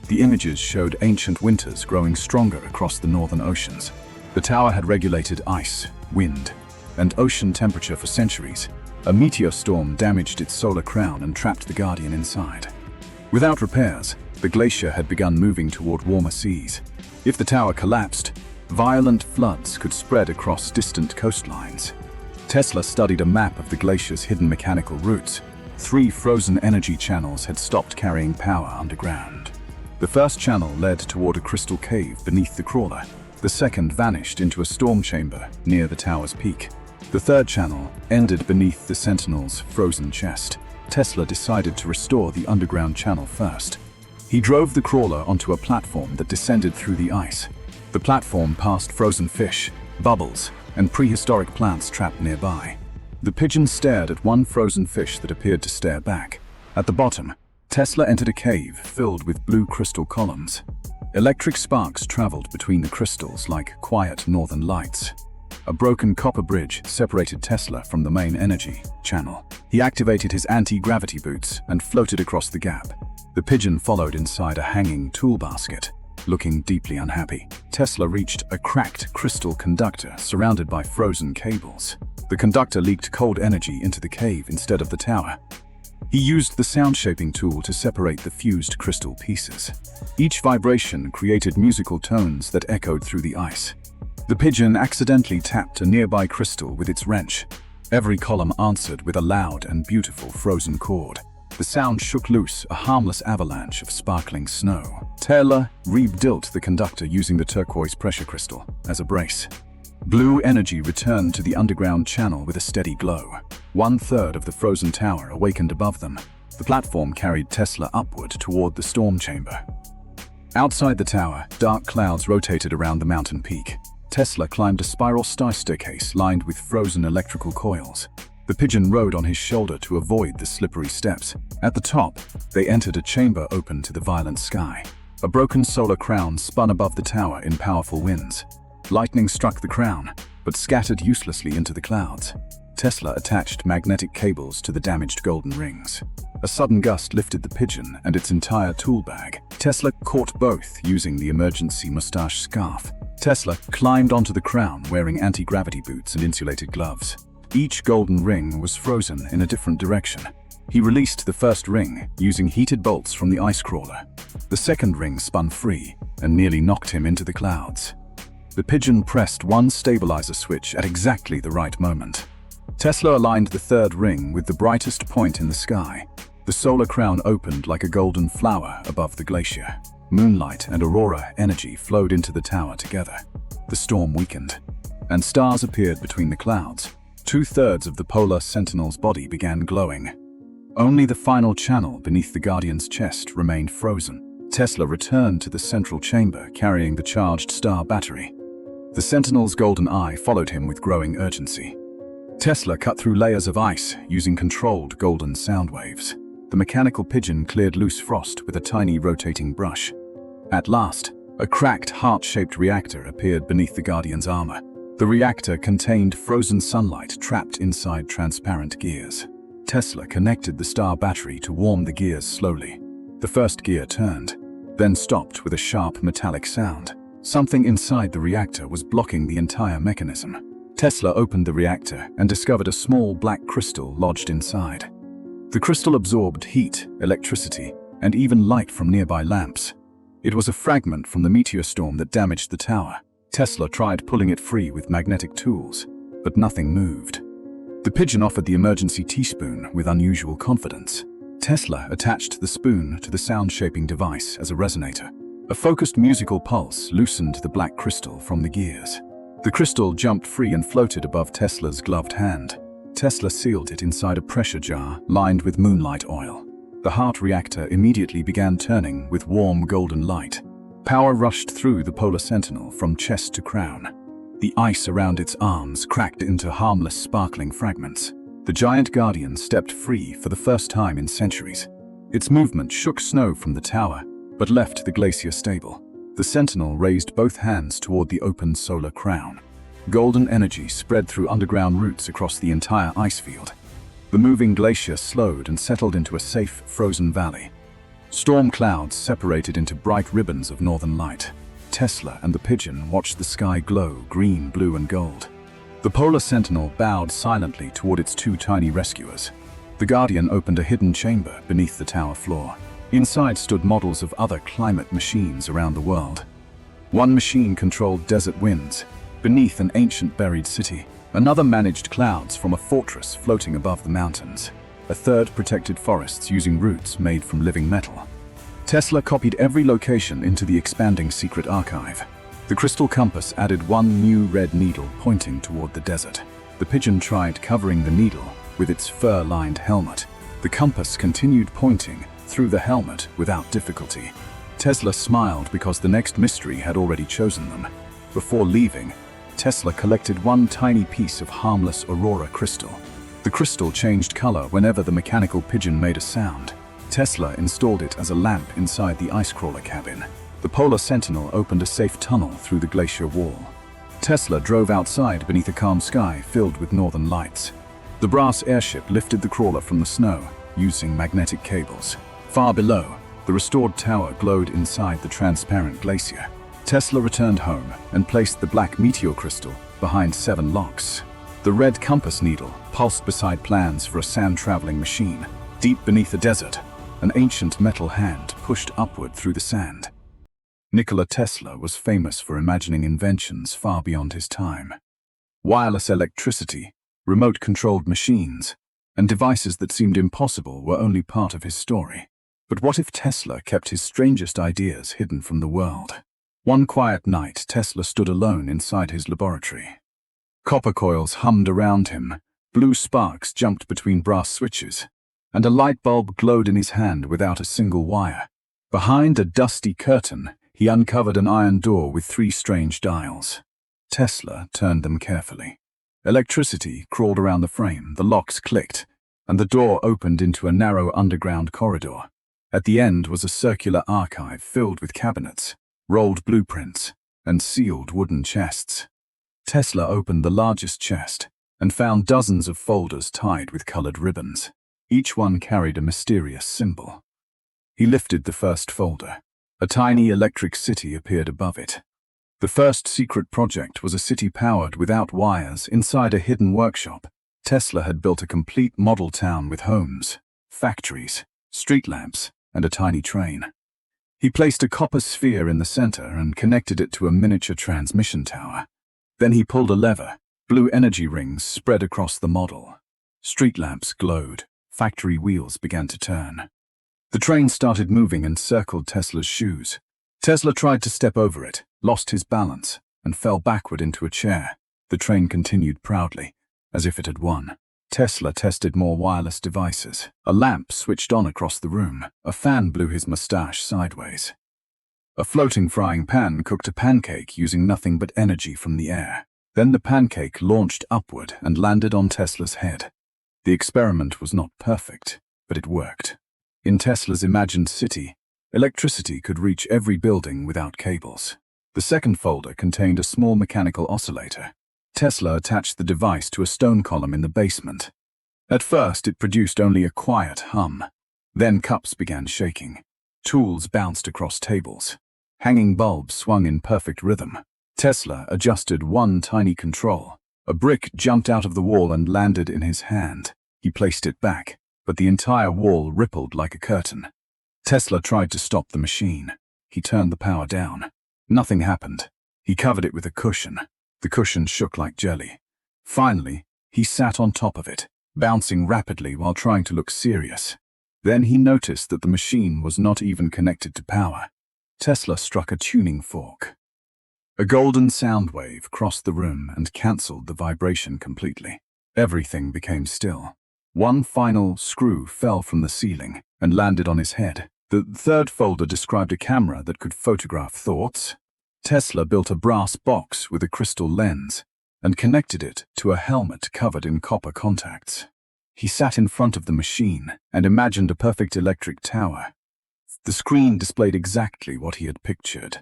The images showed ancient winters growing stronger across the northern oceans. The tower had regulated ice, wind, and ocean temperature for centuries. A meteor storm damaged its solar crown and trapped the Guardian inside. Without repairs, the glacier had begun moving toward warmer seas. If the tower collapsed, violent floods could spread across distant coastlines. Tesla studied a map of the glacier's hidden mechanical routes. 3 frozen energy channels had stopped carrying power underground. The first channel led toward a crystal cave beneath the crawler. The second vanished into a storm chamber near the tower's peak. The third channel ended beneath the Sentinel's frozen chest. Tesla decided to restore the underground channel first. He drove the crawler onto a platform that descended through the ice. The platform passed frozen fish, bubbles, and prehistoric plants trapped nearby. The pigeon stared at one frozen fish that appeared to stare back. At the bottom, Tesla entered a cave filled with blue crystal columns. Electric sparks traveled between the crystals like quiet northern lights. A broken copper bridge separated Tesla from the main energy channel. He activated his anti-gravity boots and floated across the gap. The pigeon followed inside a hanging tool basket, looking deeply unhappy. Tesla reached a cracked crystal conductor surrounded by frozen cables. The conductor leaked cold energy into the cave instead of the tower. He used the sound-shaping tool to separate the fused crystal pieces. Each vibration created musical tones that echoed through the ice. The pigeon accidentally tapped a nearby crystal with its wrench. Every column answered with a loud and beautiful frozen chord. The sound shook loose a harmless avalanche of sparkling snow. Tesla rebuilt the conductor using the turquoise pressure crystal as a brace. Blue energy returned to the underground channel with a steady glow. 1/3 of the frozen tower awakened above them. The platform carried Tesla upward toward the storm chamber. Outside the tower, dark clouds rotated around the mountain peak. Tesla climbed a spiral staircase lined with frozen electrical coils. The pigeon rode on his shoulder to avoid the slippery steps. At the top, they entered a chamber open to the violent sky. A broken solar crown spun above the tower in powerful winds. Lightning struck the crown, but scattered uselessly into the clouds. Tesla attached magnetic cables to the damaged golden rings. A sudden gust lifted the pigeon and its entire tool bag. Tesla caught both using the emergency mustache scarf. Tesla climbed onto the crown wearing anti-gravity boots and insulated gloves. Each golden ring was frozen in a different direction. He released the first ring using heated bolts from the ice crawler. The second ring spun free and nearly knocked him into the clouds. The pigeon pressed one stabilizer switch at exactly the right moment. Tesla aligned the third ring with the brightest point in the sky. The solar crown opened like a golden flower above the glacier. Moonlight and aurora energy flowed into the tower together. The storm weakened, and stars appeared between the clouds. 2/3 of the Polar Sentinel's body began glowing. Only the final channel beneath the Guardian's chest remained frozen. Tesla returned to the central chamber carrying the charged star battery. The Sentinel's golden eye followed him with growing urgency. Tesla cut through layers of ice using controlled golden sound waves. The mechanical pigeon cleared loose frost with a tiny rotating brush. At last, a cracked heart-shaped reactor appeared beneath the Guardian's armor. The reactor contained frozen sunlight trapped inside transparent gears. Tesla connected the star battery to warm the gears slowly. The first gear turned, then stopped with a sharp metallic sound. Something inside the reactor was blocking the entire mechanism. Tesla opened the reactor and discovered a small black crystal lodged inside. The crystal absorbed heat, electricity, and even light from nearby lamps. It was a fragment from the meteor storm that damaged the tower. Tesla tried pulling it free with magnetic tools, but nothing moved. The pigeon offered the emergency teaspoon with unusual confidence. Tesla attached the spoon to the sound-shaping device as a resonator. A focused musical pulse loosened the black crystal from the gears. The crystal jumped free and floated above Tesla's gloved hand. Tesla sealed it inside a pressure jar lined with moonlight oil. The heart reactor immediately began turning with warm golden light. Power rushed through the Polar Sentinel from chest to crown. The ice around its arms cracked into harmless, sparkling fragments. The giant Guardian stepped free for the first time in centuries. Its movement shook snow from the tower, but left the glacier stable. The Sentinel raised both hands toward the open solar crown. Golden energy spread through underground routes across the entire ice field. The moving glacier slowed and settled into a safe, frozen valley. Storm clouds separated into bright ribbons of northern light. Tesla and the pigeon watched the sky glow green, blue, and gold. The Polar Sentinel bowed silently toward its two tiny rescuers. The Guardian opened a hidden chamber beneath the tower floor. Inside stood models of other climate machines around the world. One machine controlled desert winds beneath an ancient buried city. Another managed clouds from a fortress floating above the mountains. A third protected forests using roots made from living metal. Tesla copied every location into the expanding secret archive. The crystal compass added one new red needle pointing toward the desert. The pigeon tried covering the needle with its fur-lined helmet. The compass continued pointing through the helmet without difficulty. Tesla smiled because the next mystery had already chosen them. Before leaving, Tesla collected one tiny piece of harmless aurora crystal. The crystal changed color whenever the mechanical pigeon made a sound. Tesla installed it as a lamp inside the ice crawler cabin. The Polar Sentinel opened a safe tunnel through the glacier wall. Tesla drove outside beneath a calm sky filled with northern lights. The brass airship lifted the crawler from the snow using magnetic cables. Far below, the restored tower glowed inside the transparent glacier. Tesla returned home and placed the black meteor crystal behind 7 locks. The red compass needle pulsed beside plans for a sand-traveling machine. Deep beneath the desert, an ancient metal hand pushed upward through the sand. Nikola Tesla was famous for imagining inventions far beyond his time. Wireless electricity, remote-controlled machines, and devices that seemed impossible were only part of his story. But what if Tesla kept his strangest ideas hidden from the world? One quiet night, Tesla stood alone inside his laboratory. Copper coils hummed around him, blue sparks jumped between brass switches, and a light bulb glowed in his hand without a single wire. Behind a dusty curtain, he uncovered an iron door with 3 strange dials. Tesla turned them carefully. Electricity crawled around the frame, the locks clicked, and the door opened into a narrow underground corridor. At the end was a circular archive filled with cabinets, rolled blueprints, and sealed wooden chests. Tesla opened the largest chest and found dozens of folders tied with colored ribbons. Each one carried a mysterious symbol. He lifted the first folder. A tiny electric city appeared above it. The first secret project was a city powered without wires inside a hidden workshop. Tesla had built a complete model town with homes, factories, street lamps, and a tiny train. He placed a copper sphere in the center and connected it to a miniature transmission tower. Then he pulled a lever. Blue energy rings spread across the model. Street lamps glowed. Factory wheels began to turn. The train started moving and circled Tesla's shoes. Tesla tried to step over it, lost his balance, and fell backward into a chair. The train continued proudly, as if it had won. Tesla tested more wireless devices. A lamp switched on across the room. A fan blew his mustache sideways. A floating frying pan cooked a pancake using nothing but energy from the air. Then the pancake launched upward and landed on Tesla's head. The experiment was not perfect, but it worked. In Tesla's imagined city, electricity could reach every building without cables. The second folder contained a small mechanical oscillator. Tesla attached the device to a stone column in the basement. At first, it produced only a quiet hum. Then cups began shaking. Tools bounced across tables. Hanging bulbs swung in perfect rhythm. Tesla adjusted one tiny control. A brick jumped out of the wall and landed in his hand. He placed it back, but the entire wall rippled like a curtain. Tesla tried to stop the machine. He turned the power down. Nothing happened. He covered it with a cushion. The cushion shook like jelly. Finally, he sat on top of it, bouncing rapidly while trying to look serious. Then he noticed that the machine was not even connected to power. Tesla struck a tuning fork. A golden sound wave crossed the room and cancelled the vibration completely. Everything became still. One final screw fell from the ceiling and landed on his head. The third folder described a camera that could photograph thoughts. Tesla built a brass box with a crystal lens and connected it to a helmet covered in copper contacts. He sat in front of the machine and imagined a perfect electric tower. The screen displayed exactly what he had pictured.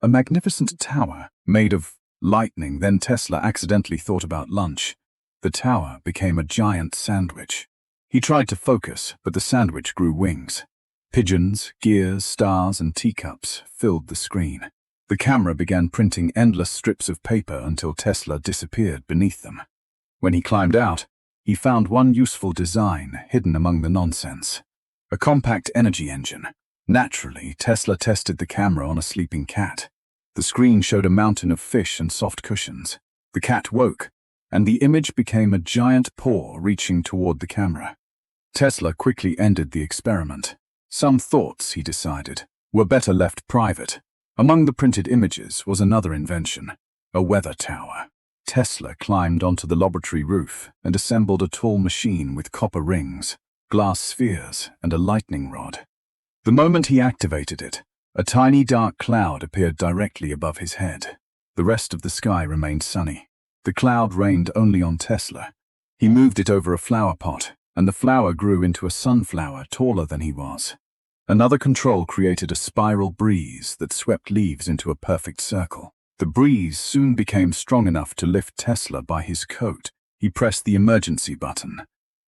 A magnificent tower made of lightning. Then Tesla accidentally thought about lunch. The tower became a giant sandwich. He tried to focus, but the sandwich grew wings. Pigeons, gears, stars, and teacups filled the screen. The camera began printing endless strips of paper until Tesla disappeared beneath them. When he climbed out, he found one useful design hidden among the nonsense. A compact energy engine. Naturally, Tesla tested the camera on a sleeping cat. The screen showed a mountain of fish and soft cushions. The cat woke, and the image became a giant paw reaching toward the camera. Tesla quickly ended the experiment. Some thoughts, he decided, were better left private. Among the printed images was another invention, a weather tower. Tesla climbed onto the laboratory roof and assembled a tall machine with copper rings, glass spheres, and a lightning rod. The moment he activated it, a tiny dark cloud appeared directly above his head. The rest of the sky remained sunny. The cloud rained only on Tesla. He moved it over a flower pot, and the flower grew into a sunflower taller than he was. Another control created a spiral breeze that swept leaves into a perfect circle. The breeze soon became strong enough to lift Tesla by his coat. He pressed the emergency button.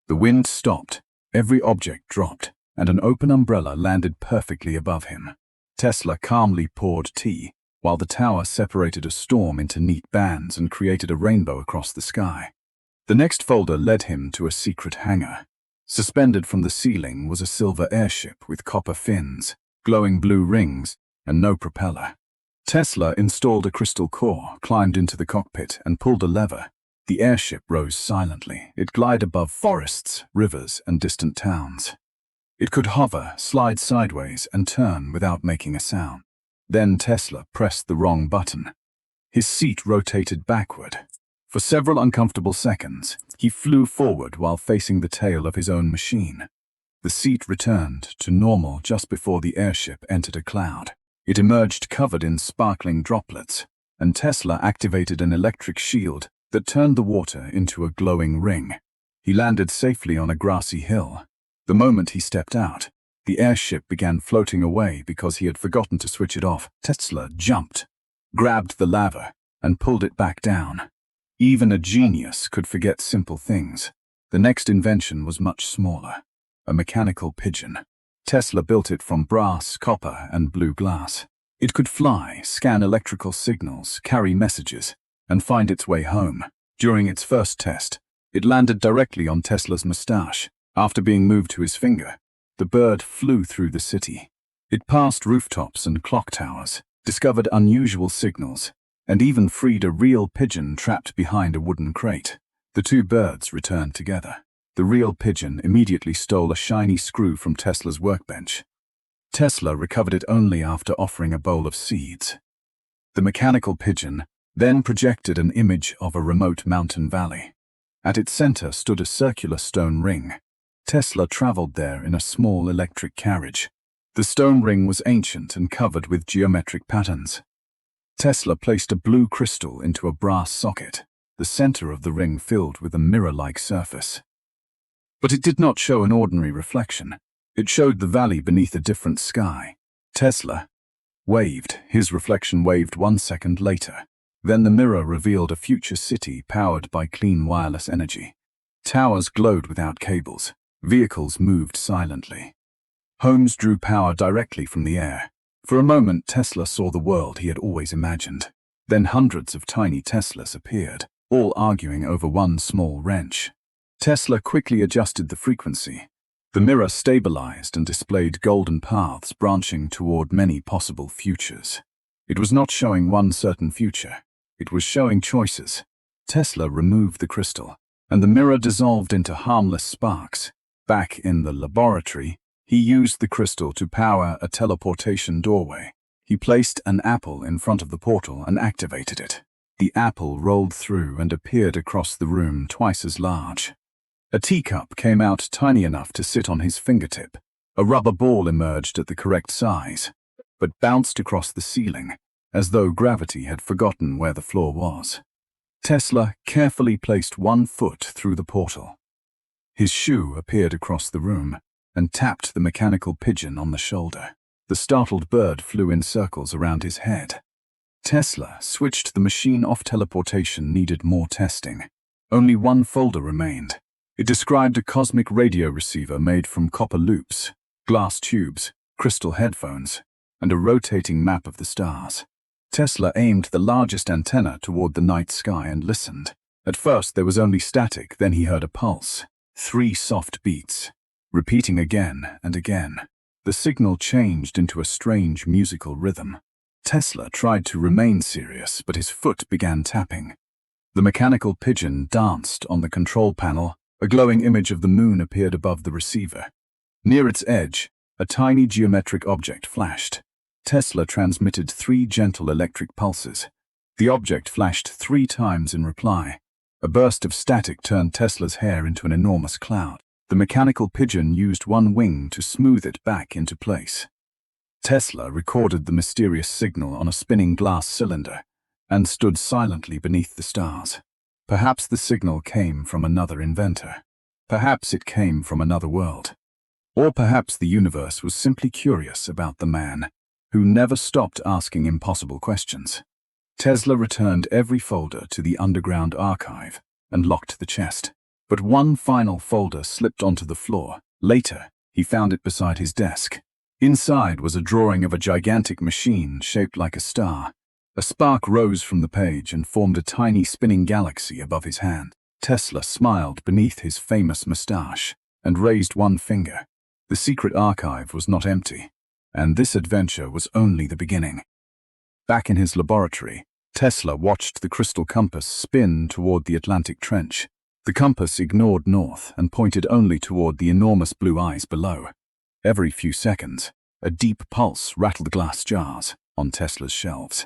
The wind stopped, every object dropped, and an open umbrella landed perfectly above him. Tesla calmly poured tea, while the tower separated a storm into neat bands and created a rainbow across the sky. The next folder led him to a secret hangar. Suspended from the ceiling was a silver airship with copper fins, glowing blue rings, and no propeller. Tesla installed a crystal core, climbed into the cockpit, and pulled a lever. The airship rose silently. It glided above forests, rivers, and distant towns. It could hover, slide sideways, and turn without making a sound. Then Tesla pressed the wrong button. His seat rotated backward. For several uncomfortable seconds, he flew forward while facing the tail of his own machine. The seat returned to normal just before the airship entered a cloud. It emerged covered in sparkling droplets, and Tesla activated an electric shield that turned the water into a glowing ring. He landed safely on a grassy hill. The moment he stepped out, the airship began floating away because he had forgotten to switch it off. Tesla jumped, grabbed the lever, and pulled it back down. Even a genius could forget simple things. The next invention was much smaller, a mechanical pigeon. Tesla built it from brass, copper, and blue glass. It could fly, scan electrical signals, carry messages, and find its way home. During its first test, it landed directly on Tesla's mustache. After being moved to his finger, the bird flew through the city. It passed rooftops and clock towers, discovered unusual signals, and even freed a real pigeon trapped behind a wooden crate. The two birds returned together. The real pigeon immediately stole a shiny screw from Tesla's workbench. Tesla recovered it only after offering a bowl of seeds. The mechanical pigeon then projected an image of a remote mountain valley. At its center stood a circular stone ring. Tesla traveled there in a small electric carriage. The stone ring was ancient and covered with geometric patterns. Tesla placed a blue crystal into a brass socket, the center of the ring filled with a mirror-like surface. But it did not show an ordinary reflection. It showed the valley beneath a different sky. Tesla waved. His reflection waved 1 second later. Then the mirror revealed a future city powered by clean wireless energy. Towers glowed without cables. Vehicles moved silently. Homes drew power directly from the air. For a moment, Tesla saw the world he had always imagined. Then hundreds of tiny Teslas appeared, all arguing over one small wrench. Tesla quickly adjusted the frequency. The mirror stabilized and displayed golden paths branching toward many possible futures. It was not showing one certain future. It was showing choices. Tesla removed the crystal, and the mirror dissolved into harmless sparks. Back in the laboratory, he used the crystal to power a teleportation doorway. He placed an apple in front of the portal and activated it. The apple rolled through and appeared across the room twice as large. A teacup came out tiny enough to sit on his fingertip. A rubber ball emerged at the correct size, but bounced across the ceiling, as though gravity had forgotten where the floor was. Tesla carefully placed one foot through the portal. His shoe appeared across the room and tapped the mechanical pigeon on the shoulder. The startled bird flew in circles around his head. Tesla switched the machine off. Teleportation needed more testing. Only one folder remained. It described a cosmic radio receiver made from copper loops, glass tubes, crystal headphones, and a rotating map of the stars. Tesla aimed the largest antenna toward the night sky and listened. At first there was only static, then he heard a pulse. 3 soft beats, repeating again and again. The signal changed into a strange musical rhythm. Tesla tried to remain serious, but his foot began tapping. The mechanical pigeon danced on the control panel. A glowing image of the moon appeared above the receiver. Near its edge, a tiny geometric object flashed. Tesla transmitted 3 gentle electric pulses. The object flashed 3 times in reply. A burst of static turned Tesla's hair into an enormous cloud. The mechanical pigeon used one wing to smooth it back into place. Tesla recorded the mysterious signal on a spinning glass cylinder and stood silently beneath the stars. Perhaps the signal came from another inventor. Perhaps it came from another world. Or perhaps the universe was simply curious about the man who never stopped asking impossible questions. Tesla returned every folder to the underground archive and locked the chest. But one final folder slipped onto the floor. Later, he found it beside his desk. Inside was a drawing of a gigantic machine shaped like a star. A spark rose from the page and formed a tiny spinning galaxy above his hand. Tesla smiled beneath his famous mustache and raised one finger. The secret archive was not empty, and this adventure was only the beginning. Back in his laboratory, Tesla watched the crystal compass spin toward the Atlantic Trench. The compass ignored north and pointed only toward the enormous blue eyes below. Every few seconds, a deep pulse rattled the glass jars on Tesla's shelves.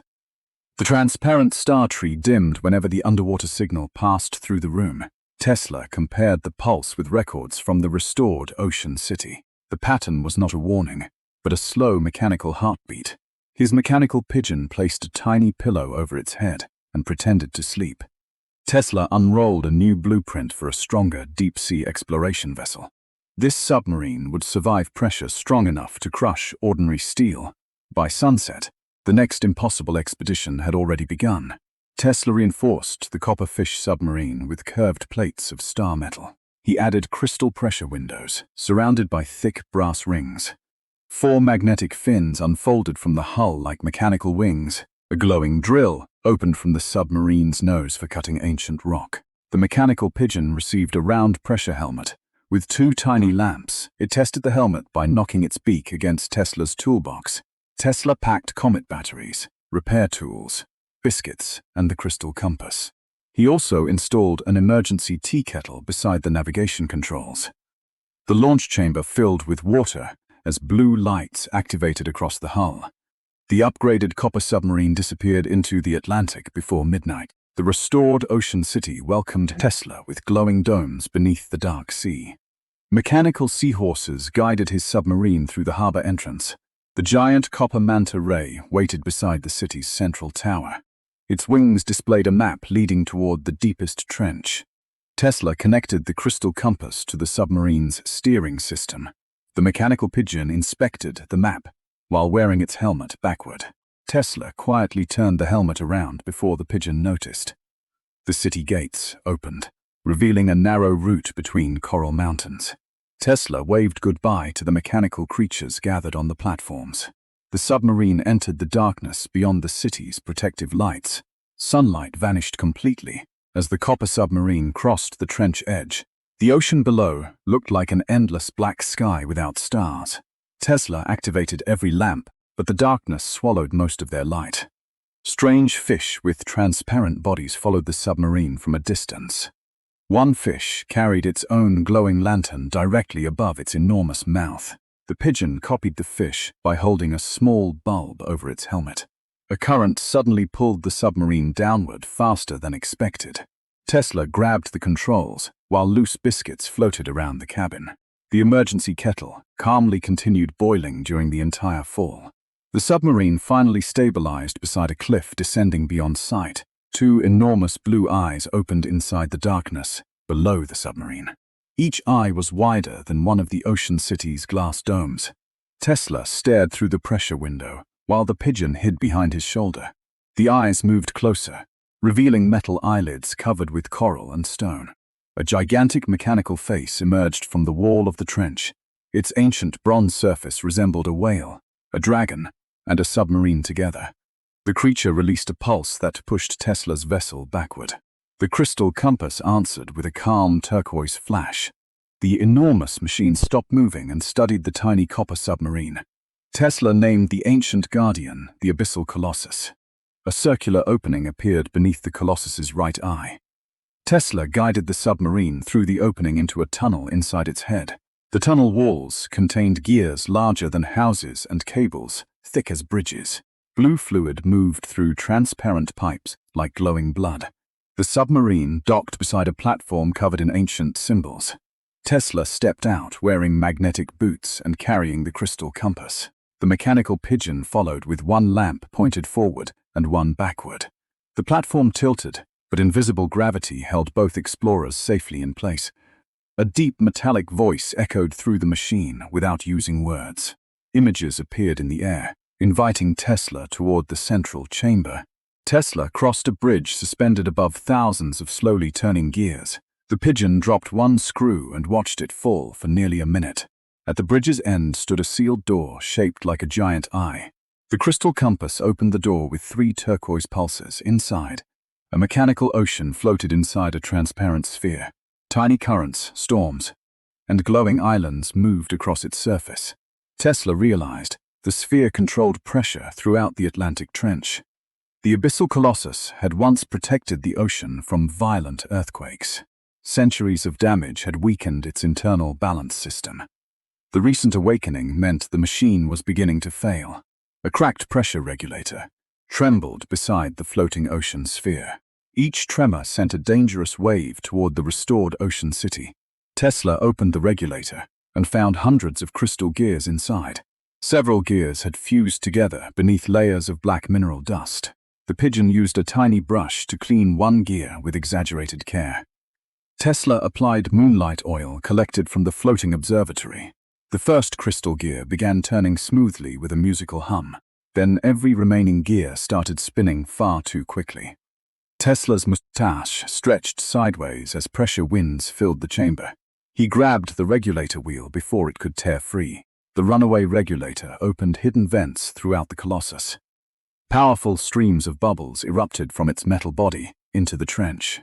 The transparent star tree dimmed whenever the underwater signal passed through the room. Tesla compared the pulse with records from the restored Ocean City. The pattern was not a warning, but a slow mechanical heartbeat. His mechanical pigeon placed a tiny pillow over its head and pretended to sleep. Tesla unrolled a new blueprint for a stronger deep-sea exploration vessel. This submarine would survive pressure strong enough to crush ordinary steel. By sunset, the next impossible expedition had already begun. Tesla reinforced the copperfish submarine with curved plates of star metal. He added crystal pressure windows, surrounded by thick brass rings. 4 magnetic fins unfolded from the hull like mechanical wings. A glowing drill opened from the submarine's nose for cutting ancient rock. The mechanical pigeon received a round pressure helmet with 2 tiny lamps. It tested the helmet by knocking its beak against Tesla's toolbox. Tesla packed comet batteries, repair tools, biscuits, and the crystal compass. He also installed an emergency tea kettle beside the navigation controls. The launch chamber filled with water as blue lights activated across the hull. The upgraded copper submarine disappeared into the Atlantic before midnight. The restored Ocean City welcomed Tesla with glowing domes beneath the dark sea. Mechanical seahorses guided his submarine through the harbor entrance. The giant copper manta ray waited beside the city's central tower. Its wings displayed a map leading toward the deepest trench. Tesla connected the crystal compass to the submarine's steering system. The mechanical pigeon inspected the map while wearing its helmet backward. Tesla quietly turned the helmet around before the pigeon noticed. The city gates opened, revealing a narrow route between coral mountains. Tesla waved goodbye to the mechanical creatures gathered on the platforms. The submarine entered the darkness beyond the city's protective lights. Sunlight vanished completely as the copper submarine crossed the trench edge. The ocean below looked like an endless black sky without stars. Tesla activated every lamp, but the darkness swallowed most of their light. Strange fish with transparent bodies followed the submarine from a distance. One fish carried its own glowing lantern directly above its enormous mouth. The pigeon copied the fish by holding a small bulb over its helmet. A current suddenly pulled the submarine downward faster than expected. Tesla grabbed the controls, while loose biscuits floated around the cabin. The emergency kettle calmly continued boiling during the entire fall. The submarine finally stabilized beside a cliff descending beyond sight. Two enormous blue eyes opened inside the darkness below the submarine. Each eye was wider than one of the Ocean City's glass domes. Tesla stared through the pressure window, while the pigeon hid behind his shoulder. The eyes moved closer, revealing metal eyelids covered with coral and stone. A gigantic mechanical face emerged from the wall of the trench. Its ancient bronze surface resembled a whale, a dragon, and a submarine together. The creature released a pulse that pushed Tesla's vessel backward. The crystal compass answered with a calm turquoise flash. The enormous machine stopped moving and studied the tiny copper submarine. Tesla named the ancient guardian the Abyssal Colossus. A circular opening appeared beneath the Colossus's right eye. Tesla guided the submarine through the opening into a tunnel inside its head. The tunnel walls contained gears larger than houses and cables, thick as bridges. Blue fluid moved through transparent pipes like glowing blood. The submarine docked beside a platform covered in ancient symbols. Tesla stepped out wearing magnetic boots and carrying the crystal compass. The mechanical pigeon followed with one lamp pointed forward and one backward. The platform tilted, but invisible gravity held both explorers safely in place. A deep metallic voice echoed through the machine without using words. Images appeared in the air, inviting Tesla toward the central chamber. Tesla crossed a bridge suspended above thousands of slowly turning gears. The pigeon dropped one screw and watched it fall for nearly a minute. At the bridge's end stood a sealed door shaped like a giant eye. The crystal compass opened the door with 3 turquoise pulses inside. A mechanical ocean floated inside a transparent sphere. Tiny currents, storms, and glowing islands moved across its surface. Tesla realized the sphere controlled pressure throughout the Atlantic Trench. The Abyssal Colossus had once protected the ocean from violent earthquakes. Centuries of damage had weakened its internal balance system. The recent awakening meant the machine was beginning to fail. A cracked pressure regulator trembled beside the floating ocean sphere. Each tremor sent a dangerous wave toward the restored Ocean City. Tesla opened the regulator and found hundreds of crystal gears inside. Several gears had fused together beneath layers of black mineral dust. The pigeon used a tiny brush to clean one gear with exaggerated care. Tesla applied moonlight oil collected from the floating observatory. The first crystal gear began turning smoothly with a musical hum. Then every remaining gear started spinning far too quickly. Tesla's mustache stretched sideways as pressure winds filled the chamber. He grabbed the regulator wheel before it could tear free. The runaway regulator opened hidden vents throughout the Colossus. Powerful streams of bubbles erupted from its metal body into the trench.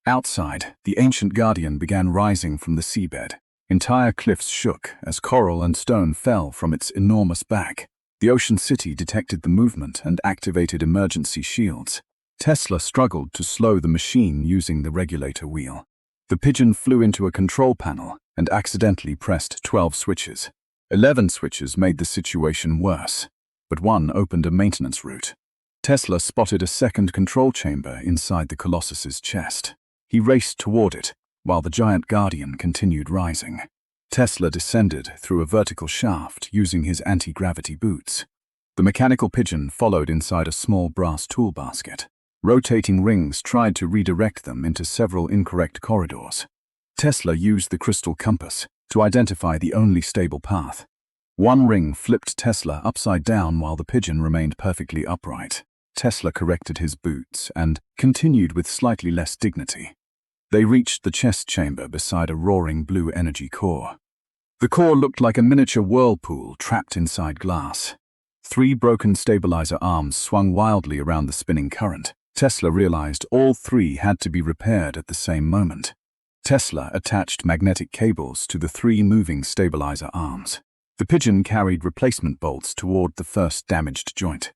Outside, the ancient guardian began rising from the seabed. Entire cliffs shook as coral and stone fell from its enormous back. The Ocean City detected the movement and activated emergency shields. Tesla struggled to slow the machine using the regulator wheel. The pigeon flew into a control panel and accidentally pressed 12 switches. 11 switches made the situation worse, but one opened a maintenance route. Tesla spotted a second control chamber inside the Colossus's chest. He raced toward it, while the giant guardian continued rising. Tesla descended through a vertical shaft using his anti-gravity boots. The mechanical pigeon followed inside a small brass tool basket. Rotating rings tried to redirect them into several incorrect corridors. Tesla used the crystal compass to identify the only stable path. One ring flipped Tesla upside down while the pigeon remained perfectly upright. Tesla corrected his boots and continued with slightly less dignity. They reached the chest chamber beside a roaring blue energy core. The core looked like a miniature whirlpool trapped inside glass. 3 broken stabilizer arms swung wildly around the spinning current. Tesla realized all 3 had to be repaired at the same moment. Tesla attached magnetic cables to the 3 moving stabilizer arms. The Pigeon carried replacement bolts toward the first damaged joint.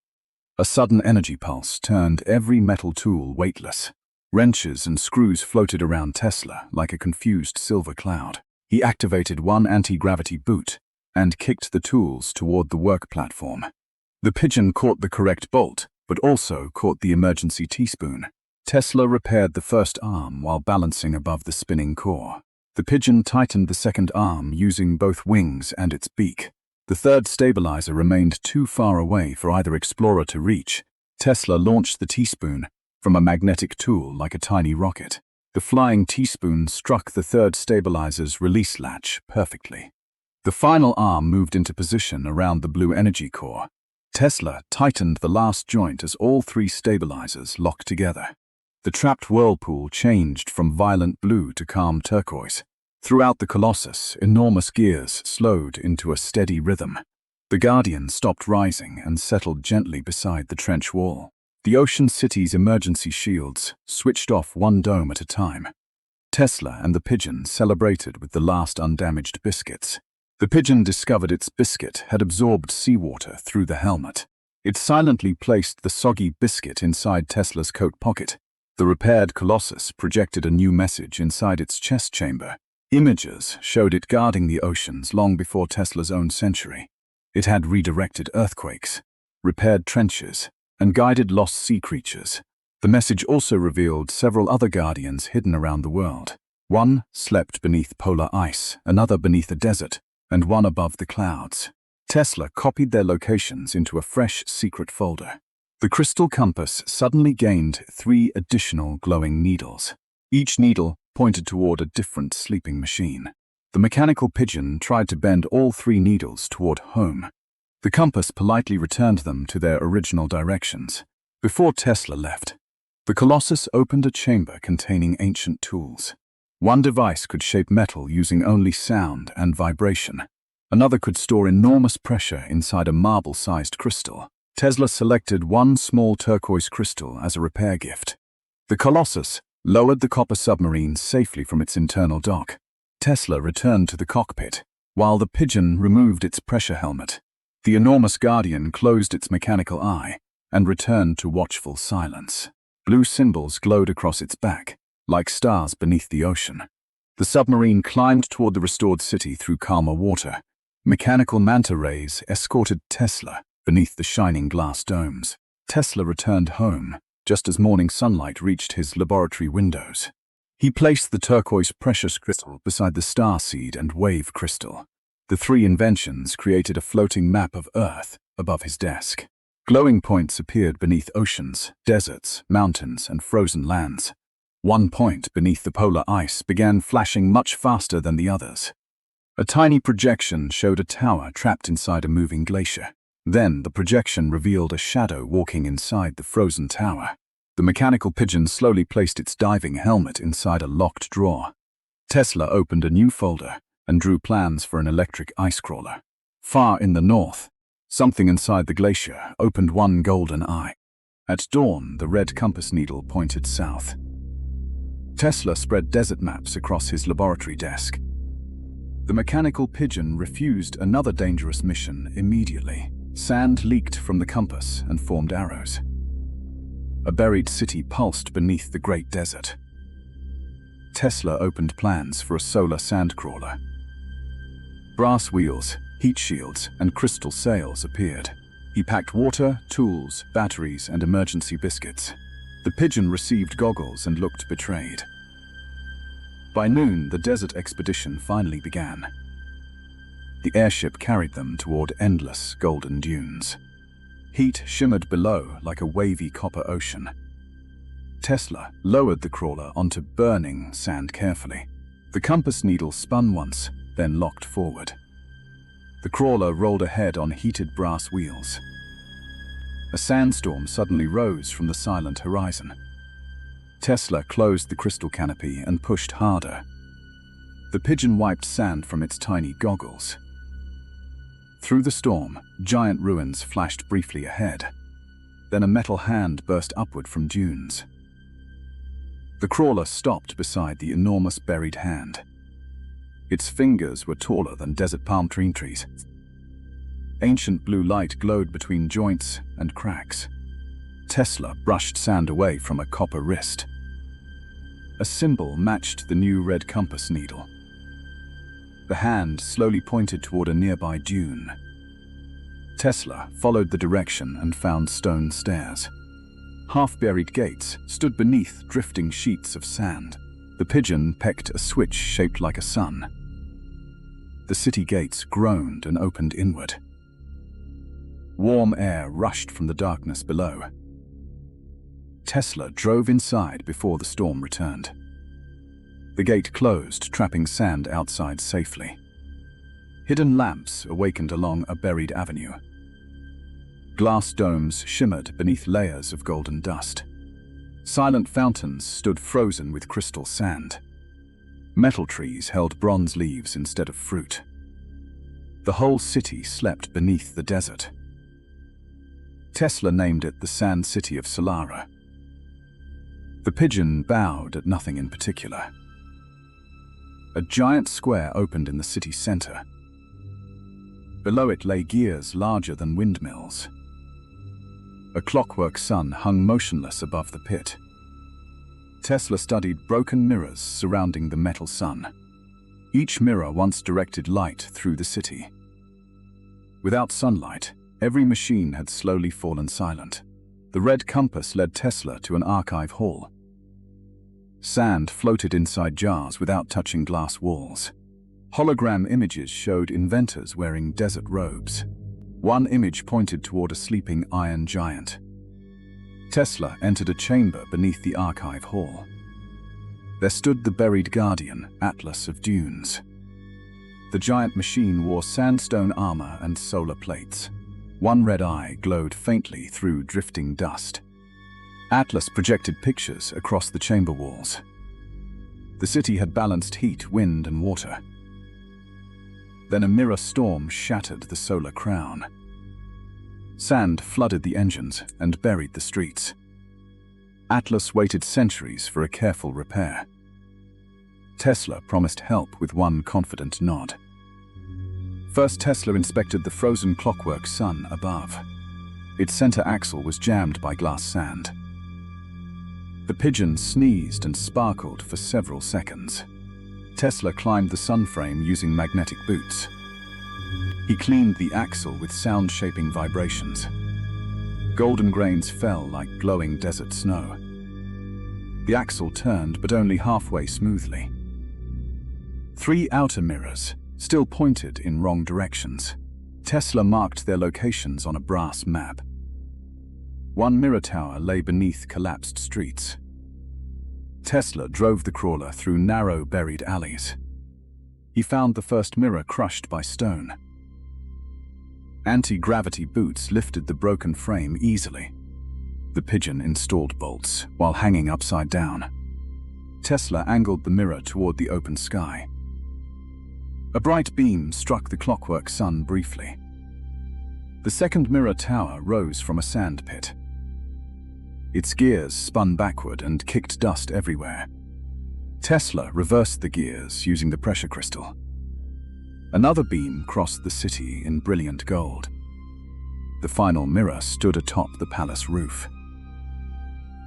A sudden energy pulse turned every metal tool weightless. Wrenches and screws floated around Tesla like a confused silver cloud. He activated one anti-gravity boot and kicked the tools toward the work platform. The Pigeon caught the correct bolt, but also caught the emergency teaspoon. Tesla repaired the first arm while balancing above the spinning core. The Pigeon tightened the second arm using both wings and its beak. The third stabilizer remained too far away for either explorer to reach. Tesla launched the teaspoon from a magnetic tool like a tiny rocket. The flying teaspoon struck the third stabilizer's release latch perfectly. The final arm moved into position around the blue energy core. Tesla tightened the last joint as all 3 stabilizers locked together. The trapped whirlpool changed from violent blue to calm turquoise. Throughout the Colossus, enormous gears slowed into a steady rhythm. The Guardian stopped rising and settled gently beside the trench wall. The Ocean City's emergency shields switched off one dome at a time. Tesla and the Pigeon celebrated with the last undamaged biscuits. The Pigeon discovered its biscuit had absorbed seawater through the helmet. It silently placed the soggy biscuit inside Tesla's coat pocket. The repaired Colossus projected a new message inside its chest chamber. Images showed it guarding the oceans long before Tesla's own century. It had redirected earthquakes, repaired trenches, and guided lost sea creatures. The message also revealed several other Guardians hidden around the world. One slept beneath polar ice, another beneath a desert, and one above the clouds. Tesla copied their locations into a fresh secret folder. The crystal compass suddenly gained 3 additional glowing needles. Each needle pointed toward a different sleeping machine. The mechanical Pigeon tried to bend all 3 needles toward home. The compass politely returned them to their original directions. Before Tesla left, the Colossus opened a chamber containing ancient tools. One device could shape metal using only sound and vibration. Another could store enormous pressure inside a marble-sized crystal. Tesla selected one small turquoise crystal as a repair gift. The Colossus lowered the copper submarine safely from its internal dock. Tesla returned to the cockpit, while the Pigeon removed its pressure helmet. The enormous Guardian closed its mechanical eye and returned to watchful silence. Blue symbols glowed across its back, like stars beneath the ocean. The submarine climbed toward the restored city through calmer water. Mechanical manta rays escorted Tesla beneath the shining glass domes. Tesla returned home just as morning sunlight reached his laboratory windows. He placed the turquoise precious crystal beside the star seed and wave crystal. The 3 inventions created a floating map of Earth above his desk. Glowing points appeared beneath oceans, deserts, mountains, and frozen lands. One point beneath the polar ice began flashing much faster than the others. A tiny projection showed a tower trapped inside a moving glacier. Then the projection revealed a shadow walking inside the frozen tower. The mechanical Pigeon slowly placed its diving helmet inside a locked drawer. Tesla opened a new folder and drew plans for an electric ice crawler. Far in the north, something inside the glacier opened one golden eye. At dawn, the red compass needle pointed south. Tesla spread desert maps across his laboratory desk. The mechanical Pigeon refused another dangerous mission immediately. Sand leaked from the compass and formed arrows. A buried city pulsed beneath the great desert. Tesla opened plans for a solar sandcrawler. Brass wheels, heat shields, and crystal sails appeared. He packed water, tools, batteries, and emergency biscuits. The Pigeon received goggles and looked betrayed. By noon, the desert expedition finally began. The airship carried them toward endless golden dunes. Heat shimmered below like a wavy copper ocean. Tesla lowered the crawler onto burning sand carefully. The compass needle spun once, then locked forward. The crawler rolled ahead on heated brass wheels. A sandstorm suddenly rose from the silent horizon. Tesla closed the crystal canopy and pushed harder. The pigeon wiped sand from its tiny goggles. Through the storm, giant ruins flashed briefly ahead. Then a metal hand burst upward from dunes. The crawler stopped beside the enormous buried hand. Its fingers were taller than desert palm trees. Ancient blue light glowed between joints and cracks. Tesla brushed sand away from a copper wrist. A symbol matched the new red compass needle. The hand slowly pointed toward a nearby dune. Tesla followed the direction and found stone stairs. Half-buried gates stood beneath drifting sheets of sand. The pigeon pecked a switch shaped like a sun. The city gates groaned and opened inward. Warm air rushed from the darkness below. Tesla drove inside before the storm returned. The gate closed, trapping sand outside safely. Hidden lamps awakened along a buried avenue. Glass domes shimmered beneath layers of golden dust. Silent fountains stood frozen with crystal sand. Metal trees held bronze leaves instead of fruit. The whole city slept beneath the desert. Tesla named it the Sand City of Solara. The pigeon bowed at nothing in particular. A giant square opened in the city center. Below it lay gears larger than windmills. A clockwork sun hung motionless above the pit. Tesla studied broken mirrors surrounding the metal sun. Each mirror once directed light through the city. Without sunlight, every machine had slowly fallen silent. The red compass led Tesla to an archive hall. Sand floated inside jars without touching glass walls. Hologram images showed inventors wearing desert robes. One image pointed toward a sleeping iron giant. Tesla entered a chamber beneath the archive hall. There stood the buried guardian, Atlas of Dunes. The giant machine wore sandstone armor and solar plates. One red eye glowed faintly through drifting dust. Atlas projected pictures across the chamber walls. The city had balanced heat, wind, and water. Then a mirror storm shattered the solar crown. Sand flooded the engines and buried the streets. Atlas waited centuries for a careful repair. Tesla promised help with one confident nod. First, Tesla inspected the frozen clockwork sun above. Its center axle was jammed by glass sand. The pigeon sneezed and sparkled for several seconds. Tesla climbed the sun frame using magnetic boots. He cleaned the axle with sound-shaping vibrations. Golden grains fell like glowing desert snow. The axle turned, but only halfway smoothly. 3 outer mirrors still pointed in wrong directions. Tesla marked their locations on a brass map. One mirror tower lay beneath collapsed streets. Tesla drove the crawler through narrow, buried alleys. He found the first mirror crushed by stone. Anti-gravity boots lifted the broken frame easily. The pigeon installed bolts while hanging upside down. Tesla angled the mirror toward the open sky. A bright beam struck the clockwork sun briefly. The second mirror tower rose from a sand pit. Its gears spun backward and kicked dust everywhere. Tesla reversed the gears using the pressure crystal. Another beam crossed the city in brilliant gold. The final mirror stood atop the palace roof.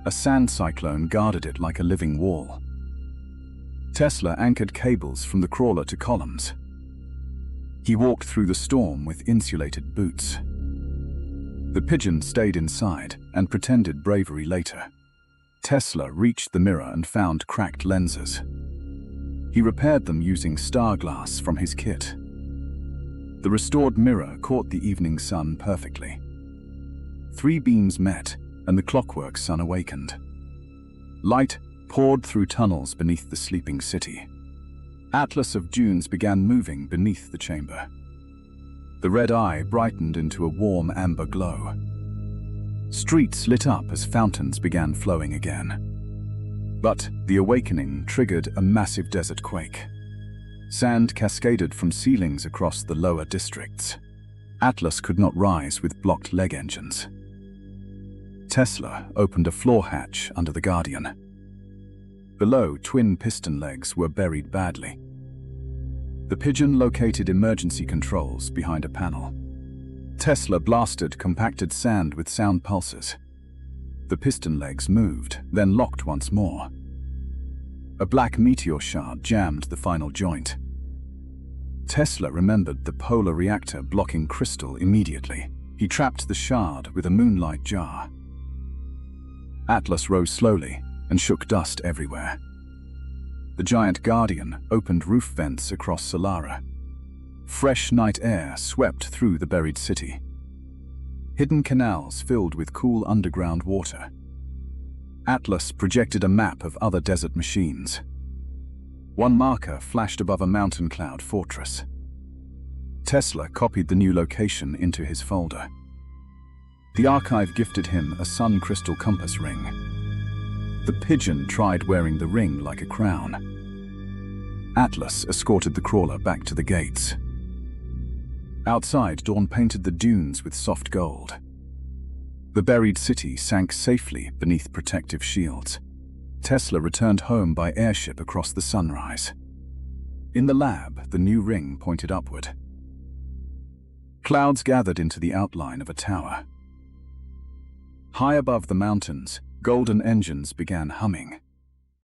A sand cyclone guarded it like a living wall. Tesla anchored cables from the crawler to columns. He walked through the storm with insulated boots. The pigeon stayed inside and pretended bravery later. Tesla reached the mirror and found cracked lenses. He repaired them using star glass from his kit. The restored mirror caught the evening sun perfectly. 3 beams met, and the clockwork sun awakened. Light poured through tunnels beneath the sleeping city. Atlas of Dunes began moving beneath the chamber. The red eye brightened into a warm amber glow. Streets lit up as fountains began flowing again. But the awakening triggered a massive desert quake. Sand cascaded from ceilings across the lower districts. Atlas could not rise with blocked leg engines. Tesla opened a floor hatch under the Guardian. Below, twin piston legs were buried badly. The Pigeon located emergency controls behind a panel. Tesla blasted compacted sand with sound pulses. The piston legs moved, then locked once more. A black meteor shard jammed the final joint. Tesla remembered the polar reactor blocking crystal immediately. He trapped the shard with a moonlight jar. Atlas rose slowly and shook dust everywhere. The giant Guardian opened roof vents across Solara. Fresh night air swept through the buried city. Hidden canals filled with cool underground water. Atlas projected a map of other desert machines. One marker flashed above a mountain cloud fortress. Tesla copied the new location into his folder. The archive gifted him a sun crystal compass ring. The Pigeon tried wearing the ring like a crown. Atlas escorted the crawler back to the gates. Outside, dawn painted the dunes with soft gold. The buried city sank safely beneath protective shields. Tesla returned home by airship across the sunrise. In the lab, the new ring pointed upward. Clouds gathered into the outline of a tower. High above the mountains, golden engines began humming.